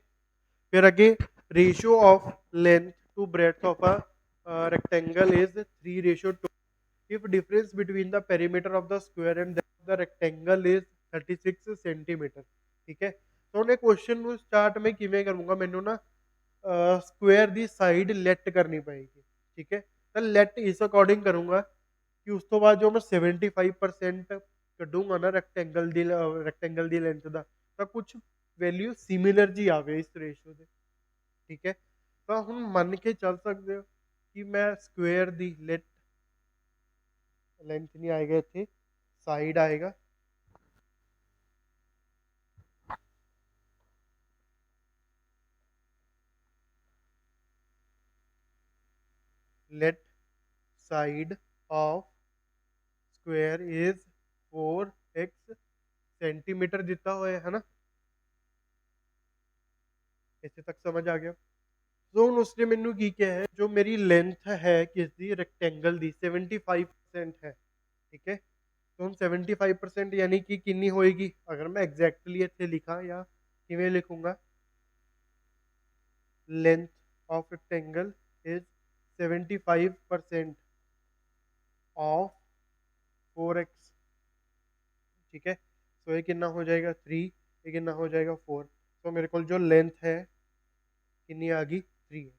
फिर आगे ratio of length to breadth of a rectangle is 3:2। if difference between the perimeter of the square and that of the rectangle is 36 centimetre. ठीक है, तो ਉਹਨੇ ਕੁਐਸਚਨ ਨੂੰ ਸਟਾਰਟ ਮੈਂ ਕਿਵੇਂ ਕਰੂੰਗਾ, ਮੈਨੂੰ ਨਾ ਸਕੁਅਰ ਦੀ ਸਾਈਡ ਲੈਟ ਕਰਨੀ ਪਏਗੀ। ਠੀਕ ਹੈ, ਤਾਂ ਲੈਟ ਇਸ ਅਕੋਰਡਿੰਗ ਕਰੂੰਗਾ ਕਿ ਉਸ ਤੋਂ ਬਾਅਦ ਜੋ ਮੈਂ 75% ਕੱਢੂੰਗਾ ਨਾ ਰੈਕਟੈਂਗਲ ਦੀ ਲੈਂਥ ਦਾ, ਤਾਂ ਕੁਝ ਵੈਲਿਊ ਸਿਮਿਲਰ ਜੀ ਆਵੇ ਇਸ ਰੇਸ਼ੋ ਦੇ। ਠੀਕ ਹੈ, ਤਾਂ ਹੁਣ ਮੰਨ ਕੇ ਚੱਲ ਸਕਦੇ ਹੋ ਕਿ ਮੈਂ ਸਕੁਅਰ ਦੀ ਲੈਟ लेंथ नहीं आएगा, इतने साइड आएगा। Let side of square is 4x centimetre दिता हुआ है ना, इतने तक समझ आ गया। सो ਹੁਣ उसने मैनू की क्या है, जो मेरी लेंथ है किस दी रेक्टेंगल दी 75% है। ठीक है, तो हम 75% यानी कि कितनी होएगी, अगर मैं एग्जैक्टली इतने लिखा या किवें लिखूंगा, length of rectangle is 75% of 4x। ठीक है, तो ये कितना हो जाएगा 3, ये कितना हो जाएगा 4। तो मेरे को जो लेंथ है कितनी आ गई 3 है।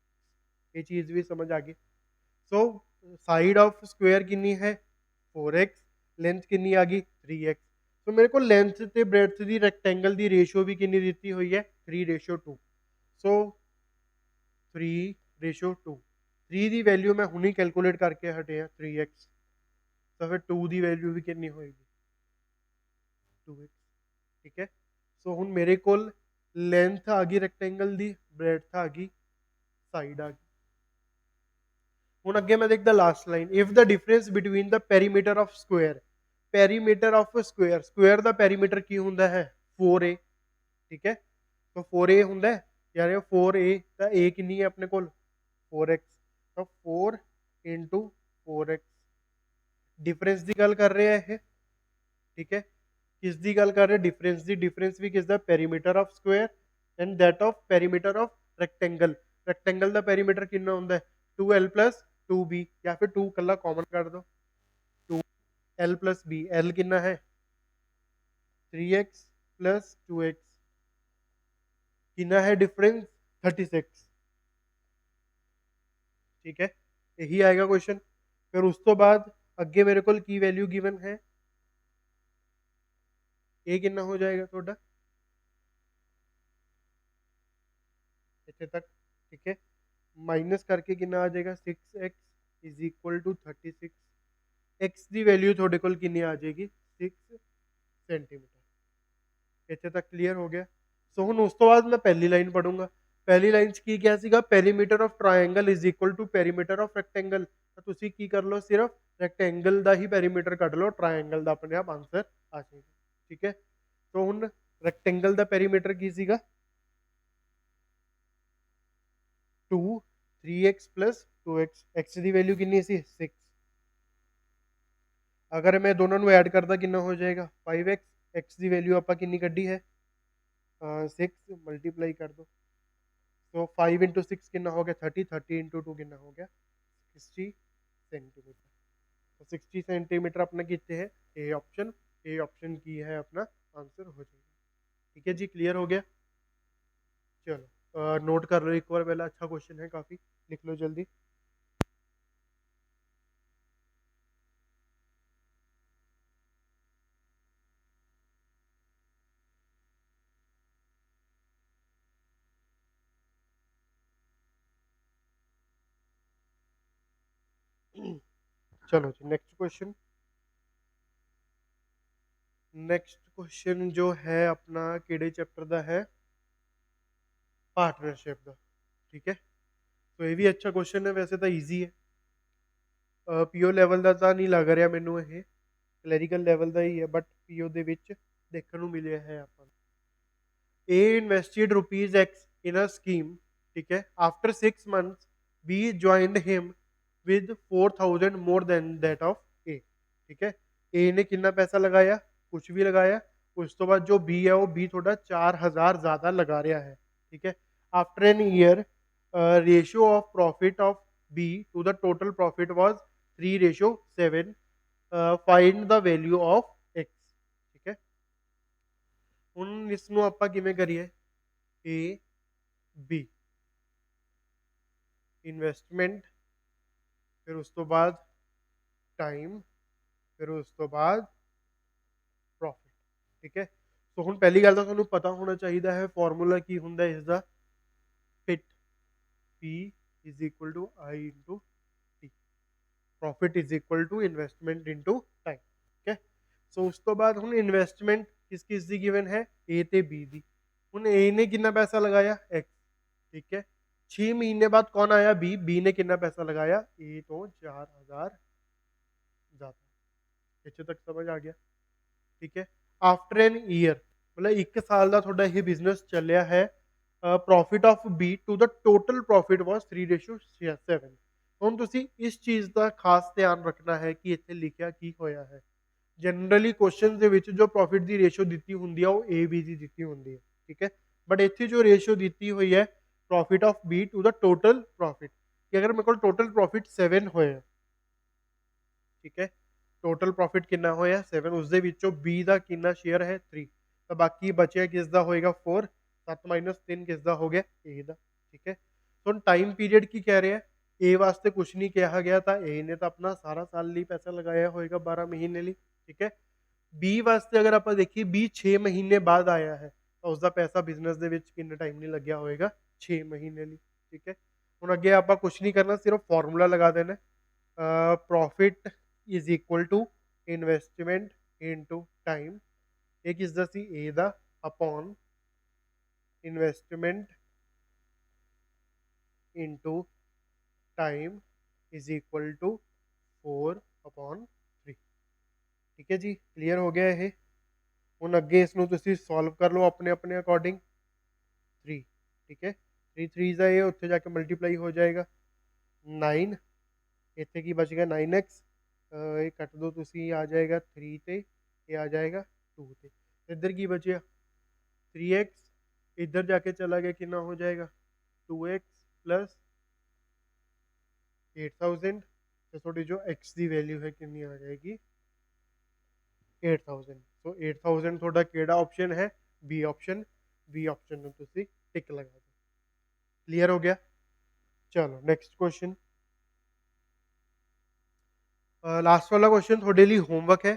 ये चीज़ भी समझ आ गई। सो साइड ऑफ स्क्वायर कितनी है 4x, लेंथ कितनी आ गई 3x। तो मेरे को लेंथ ते ब्रेड्थ दी रेक्टेंगल दी रेशियो भी कितनी दी हुई है 3:2। सो 3:2, 3 ਦੀ ਵੈਲਿਊ ਮੈਂ ਹੁਣੀ ਕੈਲਕੂਲੇਟ ਕਰਕੇ ਹਟਿਆ 3x, ਤਾਂ ਫਿਰ 2 ਦੀ ਵੈਲਿਊ ਵੀ ਕਿੰਨੀ ਹੋਏਗੀ 2x। ਠੀਕ ਹੈ, ਸੋ ਹੁਣ ਮੇਰੇ ਕੋਲ ਲੈਂਥ ਆ ਗਈ ਰੈਕਟੈਂਗਲ ਦੀ, ਬ੍ਰੈਡਥ ਆ ਗਈ, ਸਾਈਡ ਆ ਗਈ। ਹੁਣ ਅੱਗੇ ਮੈਂ ਦੇਖਦਾ last line, if the difference between the perimeter of square. Perimeter of square, square ਦਾ ਪੈਰੀਮੀਟਰ ਕੀ ਹੁੰਦਾ ਹੈ 4a। ਠੀਕ ਹੈ, तो 4a ਹੁੰਦਾ ਹੈ ਯਾਰ 4a, ਤਾਂ a ਕਿੰਨੀ ਹੈ ਆਪਣੇ ਕੋਲ 4x, ਤਾਂ 4 4x डिफरेंस की गल कर रहे हैं ये। ठीक है, ਕਿਸ ਦੀ ਗੱਲ ਕਰ ਰਹੇ? ਡਿਫਰੈਂਸ ਦੀ। ਡਿਫਰੈਂਸ ਵੀ ਕਿਸ ਦਾ? Perimeter of square and that of perimeter of rectangle. Rectangle ਦਾ ਪੈਰੀਮੀਟਰ ਕਿੰਨਾ ਹੁੰਦਾ ਹੈ? 2l plus 2b, ਜਾਂ ਫਿਰ 2 ਕੱਲਾ ਕਾਮਨ ਕੱਢ ਦੋ, 2l plus b। l ਕਿੰਨਾ ਹੈ? 3x plus 2x। कितना है डिफरेंस? 36। ठीक है, यही आएगा क्वेश्चन। फिर उस तो बाद अगे मेरे को की वैल्यू गिवन है, ए कितना हो जाएगा थोड़ा इतने तक। ठीक है, माइनस करके कितना आ जाएगा? 6x is equal to 36। X की वैल्यू थोड़े को कितनी आ जाएगी? 6 सेंटीमीटर। इतने तक क्लीयर हो गया। सो हुण उस तो बाद मैं पहली लाइन पढ़ूंगा। पहली लाइन च की क्या सीगा? Perimeter of triangle is equal to perimeter of rectangle. ਤਾਂ ਤੁਸੀਂ ਕੀ ਕਰ ਲਓ? ਸਿਰਫ ਰੈਕਟੈਂਗਲ ਦਾ ਹੀ ਪੈਰੀਮੀਟਰ ਕੱਢ ਲਓ, ਟ੍ਰਾਇੰਗਲ ਦਾ ਆਪਣੇ ਆਪ ਆਨਸਰ ਆ ਜਾਏਗਾ। ਠੀਕ ਹੈ, ਸੋ ਹੁਣ ਰੈਕਟੈਂਗਲ ਦਾ ਪੈਰੀਮੀਟਰ ਕੀ ਸੀਗਾ? 2 3x plus 2x। x ਦੀ ਵੈਲਿਊ ਕਿੰਨੀ ਸੀ? 6। ਅਗਰ ਮੈਂ ਦੋਨਾਂ ਨੂੰ ਐਡ ਕਰਦਾ ਕਿੰਨਾ ਹੋ ਜਾਏਗਾ? 5x। x ਦੀ ਵੈਲਿਊ ਆਪਾਂ ਕਿੰਨੀ ਕੱਢੀ ਹੈ? 6 ਮਲਟੀਪਲਾਈ ਕਰ ਦੋ। तो 5 इंटू 6 कितना हो गया? 30। 30 इंटू 2 कितना हो गया? 60 सेंटीमीटर। तो 60 सेंटीमीटर अपना कितने है? A option. ए ऑप्शन की है अपना आंसर हो जाएगा। ठीक है जी, क्लियर हो गया। चलो नोट कर लो एक बार पहला। अच्छा क्वेश्चन है काफ़ी, लिख लो जल्दी। चलो जी, नेक्स्ट क्वेश्चन। नेक्स्ट क्वेश्चन जो है अपना किहड़े चैप्टर का है? पार्टनरशिप का। ठीक है, तो ये भी अच्छा क्वेश्चन है, वैसे तो ईजी है। ਪੀਓ ਲੈਵਲ ਦਾ ਤਾਂ ਨਹੀਂ ਲੱਗ ਰਿਹਾ ਮੈਨੂੰ, ਇਹ ਕਲੈਰੀਕਲ ਲੈਵਲ ਦਾ ਹੀ ਹੈ, ਬਟ ਪੀਓ ਦੇ ਵਿੱਚ ਦੇਖਣ ਨੂੰ ਮਿਲਿਆ ਹੈ ਆਪਾਂ ਨੂੰ। A invested rupees X in a scheme, ठीक है, after 6 months B joined him with 4,000 more than that of A। ठीक है, A ने कितना पैसा लगाया? कुछ भी लगाया। उस तो बाद जो B है वो B थोड़ा 4,000 ज्यादा लगा रहा है। ठीक है, after an year ratio of profit of B to the total profit was 3:7। Find the value of X। ठीक है, ਹੁਣ ਇਸ ਨੂੰ ਆਪਾਂ ਕਿਵੇਂ ਕਰੀਏ? A B ਇਨਵੈਸਟਮੈਂਟ, ਫਿਰ ਉਸ ਤੋਂ ਬਾਅਦ ਟਾਈਮ, ਫਿਰ ਉਸ ਤੋਂ ਬਾਅਦ ਪ੍ਰੋਫਿਟ। ਠੀਕ ਹੈ, ਸੋ ਹੁਣ ਪਹਿਲੀ ਗੱਲ ਤਾਂ ਤੁਹਾਨੂੰ ਪਤਾ ਹੋਣਾ ਚਾਹੀਦਾ ਹੈ ਫਾਰਮੂਲਾ ਕੀ ਹੁੰਦਾ ਇਸ ਦਾ? ਫਿਟ P is equal to I into T। Profit is equal to investment into time. ਠੀਕ ਹੈ, ਸੋ ਉਸ ਤੋਂ ਬਾਅਦ ਹੁਣ ਇਨਵੈਸਟਮੈਂਟ किस किस दी गिवन है? ए ते बी दी। हुन ए ने कितना पैसा लगाया? X। ठीक है, 6 महीने बाद कौन आया? बी। बी ने कितना पैसा लगाया? ए तो 4,000 ज्यादा। इत्थे तक समझ आ गया? ठीक है, आफ्टर एन ईयर मतलब 1 साल का थोड़ा ये बिजनेस चलिया है। Profit of B to the total profit was 3:7। ਹੁਣ ਤੁਸੀਂ ਇਸ ਚੀਜ਼ ਦਾ ਖਾਸ ਧਿਆਨ ਰੱਖਣਾ ਹੈ ਕਿ ਇੱਥੇ ਲਿਖਿਆ ਕੀ ਹੋਇਆ ਹੈ। ਜਨਰਲੀ ਕੁਐਸਚਨ ਦੇ ਵਿੱਚ ਜੋ ਪ੍ਰੋਫਿਟ ਦੀ ਰੇਸ਼ੋ ਦਿੱਤੀ ਹੁੰਦੀ ਆ ਉਹ ਏ ਬੀ ਦੀ ਦਿੱਤੀ ਹੁੰਦੀ ਹੈ। ਠੀਕ ਹੈ, ਬਟ ਇੱਥੇ ਜੋ ਰੇਸ਼ੋ ਦਿੱਤੀ ਹੋਈ ਹੈ profit of B to the total profit, ਕਿ ਅਗਰ ਮੇਰੇ ਕੋਲ ਟੋਟਲ ਪ੍ਰੋਫਿਟ 7 ਹੋਇਆ, ਠੀਕ ਹੈ, ਟੋਟਲ ਪ੍ਰੋਫਿਟ ਕਿੰਨਾ ਹੋਇਆ? 7। ਉਸ ਦੇ ਵਿੱਚੋਂ ਬੀ ਦਾ ਕਿੰਨਾ ਸ਼ੇਅਰ ਹੈ? 3। ਤਾਂ ਬਾਕੀ ਬਚਿਆ ਕਿਸ ਦਾ ਹੋਏਗਾ? 4। 7 - 3 ਕਿਸ ਦਾ ਹੋ ਗਿਆ? ਏ ਦਾ। ਠੀਕ ਹੈ, ਹੁਣ ਟਾਈਮ ਪੀਰੀਅਡ ਕੀ ਕਹਿ ਰਿਹਾ? ਏ ਵਾਸਤੇ ਕੁਝ ਨਹੀਂ ਕਿਹਾ ਗਿਆ, ਤਾਂ ਏ ਨੇ ਤਾਂ ਆਪਣਾ ਸਾਰਾ ਸਾਲ ਲਈ ਪੈਸਾ ਲਗਾਇਆ ਹੋਏਗਾ 12 ਮਹੀਨੇ ਲਈ। ਠੀਕ ਹੈ, ਬੀ ਵਾਸਤੇ ਅਗਰ ਆਪਾਂ ਦੇਖੀਏ ਬੀ 6 ਮਹੀਨੇ ਬਾਅਦ ਆਇਆ ਹੈ, ਤਾਂ ਉਸਦਾ ਪੈਸਾ ਬਿਜ਼ਨਸ ਦੇ ਵਿੱਚ ਕਿੰਨਾ ਟਾਈਮ ਨਹੀਂ ਲੱਗਿਆ ਹੋਏਗਾ? 6 ਮਹੀਨੇ ਲਈ। ਠੀਕ ਹੈ, ਹੁਣ ਅੱਗੇ ਆਪਾਂ ਕੁਝ ਨਹੀਂ ਕਰਨਾ, ਸਿਰਫ ਫਾਰਮੂਲਾ ਲਗਾ ਦੇਣਾ। Profit is equal to investment into time. ਇਹ ਕਿਸ ਦਾ ਸੀ? ਏ ਦਾ, upon investment into time is equal to 4/3। ठीक है जी, क्लियर हो गया है। ਹੁਣ ਅੱਗੇ ਇਸ ਨੂੰ ਤੁਸੀਂ ਸੋਲਵ ਕਰ ਲਓ ਆਪਣੇ ਆਪਣੇ ਅਕੋਰਡਿੰਗ। 3। ਠੀਕ ਹੈ, 3 3 ਦਾ ਇਹ ਉੱਥੇ ਜਾ ਕੇ ਮਲਟੀਪਲਾਈ ਹੋ ਜਾਏਗਾ 9। ਇੱਥੇ ਕੀ ਬਚ ਗਿਆ? 9x। ਇਹ ਕੱਟ ਦੋ ਤੁਸੀਂ, ਆ ਜਾਏਗਾ 3 ਤੇ ਇਹ ਆ ਜਾਏਗਾ 2 थे। इधर की बचिया 3x, इधर जाके चला गया कितना हो जाएगा 2x प्लस 8000 ਤੇ ਤੁਹਾਡੀ ਜੋ x ਦੀ ਵੈਲਿਊ ਹੈ ਕਿੰਨੀ ਆ ਜਾਏਗੀ 8000। ਸੋ 8000 ਤੁਹਾਡਾ ਕਿਹੜਾ ਆਪਸ਼ਨ ਹੈ ਬੀ ਆਪਸ਼ਨ। ਬੀ ਆਪਸ਼ਨ ਨੂੰ ਤੁਸੀਂ ਟਿਕ ਲਗਾ ਦਿਓ। ਕਲੀਅਰ ਹੋ ਗਿਆ। ਚਲੋ ਨੈਕਸਟ ਕੁਐਸਚਨ। लास्ट वाला क्वेश्चन थोड़े लिए होमवर्क है,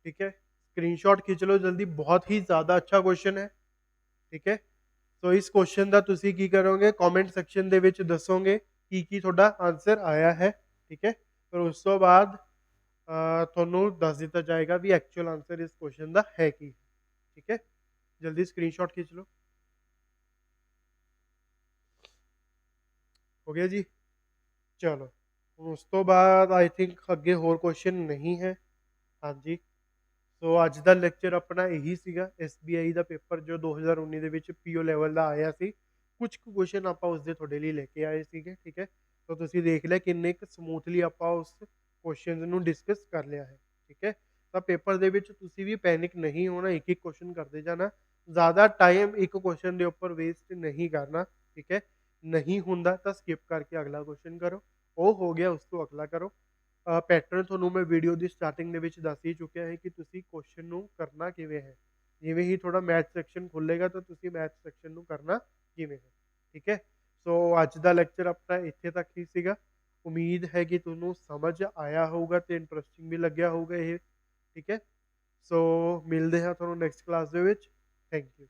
ठीक है। स्क्रीनशॉट खींच लो जल्दी, बहुत ही ज़्यादा अच्छा क्वेश्चन है, ठीक है। ਸੋ ਇਸ ਕੁਐਸਚਨ ਦਾ ਤੁਸੀਂ ਕੀ ਕਰੋਗੇ ਕਮੈਂਟ ਸੈਕਸ਼ਨ ਦੇ ਵਿੱਚ ਦੱਸੋਗੇ ਕੀ ਤੁਹਾਡਾ ਆਨਸਰ ਆਇਆ ਹੈ, ਠੀਕ ਹੈ। ਫਿਰ ਉਸ ਤੋਂ ਬਾਅਦ ਤੁਹਾਨੂੰ ਦੱਸ ਦਿੱਤਾ ਜਾਏਗਾ ਵੀ ਐਕਚੁਅਲ ਆਨਸਰ ਇਸ ਕੁਐਸਚਨ ਦਾ ਹੈ ਕੀ, ਠੀਕ ਹੈ। ਜਲਦੀ ਸਕਰੀਨਸ਼ਾਟ ਖਿੱਚ ਲਓ। ਹੋ ਗਿਆ ਜੀ। ਚਲੋ ਉਸ ਤੋਂ ਬਾਅਦ ਆਈ ਥਿੰਕ ਅੱਗੇ ਹੋਰ ਕੁਐਸਚਨ ਨਹੀਂ ਹੈ। ਹਾਂਜੀ, ਸੋ ਅੱਜ ਦਾ ਲੈਕਚਰ ਆਪਣਾ ਇਹੀ ਸੀਗਾ। SBI ਦਾ ਪੇਪਰ ਜੋ 2019 ਦੇ ਵਿੱਚ PO ਲੈਵਲ ਦਾ ਆਇਆ ਸੀ, ਕੁਝ ਕੁ ਕੁਐਸਚਨ ਆਪਾਂ ਉਸਦੇ ਤੁਹਾਡੇ ਲਈ ਲੈ ਕੇ ਆਏ ਸੀਗੇ, ਠੀਕ ਹੈ। ਸੋ ਤੁਸੀਂ ਦੇਖ ਲਿਆ ਕਿੰਨੇ ਕੁ ਸਮੂਥਲੀ ਆਪਾਂ ਉਸ ਕੁਐਸਚਨਸ ਨੂੰ ਡਿਸਕਸ ਕਰ ਲਿਆ ਹੈ, ਠੀਕ ਹੈ। ਤਾਂ ਪੇਪਰ ਦੇ ਵਿੱਚ ਤੁਸੀਂ ਵੀ ਪੈਨਿਕ ਨਹੀਂ ਹੋਣਾ, ਇੱਕ ਇੱਕ ਕੁਐਸਚਨ ਕਰਦੇ ਜਾਣਾ, ਜ਼ਿਆਦਾ ਟਾਈਮ ਇੱਕ ਕੁਐਸਚਨ ਦੇ ਉੱਪਰ ਵੇਸਟ ਨਹੀਂ ਕਰਨਾ, ਠੀਕ ਹੈ। ਨਹੀਂ ਹੁੰਦਾ ਤਾਂ ਸਕਿਪ ਕਰਕੇ ਅਗਲਾ ਕੁਐਸਚਨ ਕਰੋ, ਉਹ ਹੋ ਗਿਆ ਉਸ ਤੋਂ ਅਗਲਾ ਕਰੋ। ਪੈਟਰਨ ਤੁਹਾਨੂੰ ਮੈਂ ਵੀਡੀਓ ਦੀ ਸਟਾਰਟਿੰਗ ਦੇ ਵਿੱਚ ਦੱਸ ਹੀ ਚੁੱਕਿਆ ਹੈ ਕਿ ਤੁਸੀਂ ਕੁਐਸਚਨ ਨੂੰ ਕਰਨਾ ਕਿਵੇਂ ਹੈ। ਜਿਵੇਂ ਹੀ ਥੋੜਾ ਮੈਥ ਸੈਕਸ਼ਨ ਖੁੱਲੇਗਾ ਤਾਂ ਤੁਸੀਂ ਮੈਥ ਸੈਕਸ਼ਨ ਨੂੰ ਕਰਨਾ ਕਿਵੇਂ ਹੈ, ਠੀਕ ਹੈ। ਸੋ ਅੱਜ ਦਾ ਲੈਕਚਰ ਆਪਣਾ ਇੱਥੇ ਤੱਕ ਹੀ ਸੀਗਾ। ਉਮੀਦ ਹੈ ਕਿ ਤੁਹਾਨੂੰ ਸਮਝ ਆਇਆ ਹੋਊਗਾ ਤੇ ਇੰਟਰਸਟਿੰਗ ਵੀ ਲੱਗਿਆ ਹੋਊਗਾ ਇਹ, ਠੀਕ ਹੈ। ਸੋ ਮਿਲਦੇ ਹਾਂ ਤੁਹਾਨੂੰ ਨੈਕਸਟ ਕਲਾਸ ਦੇ ਵਿੱਚ। Thank you.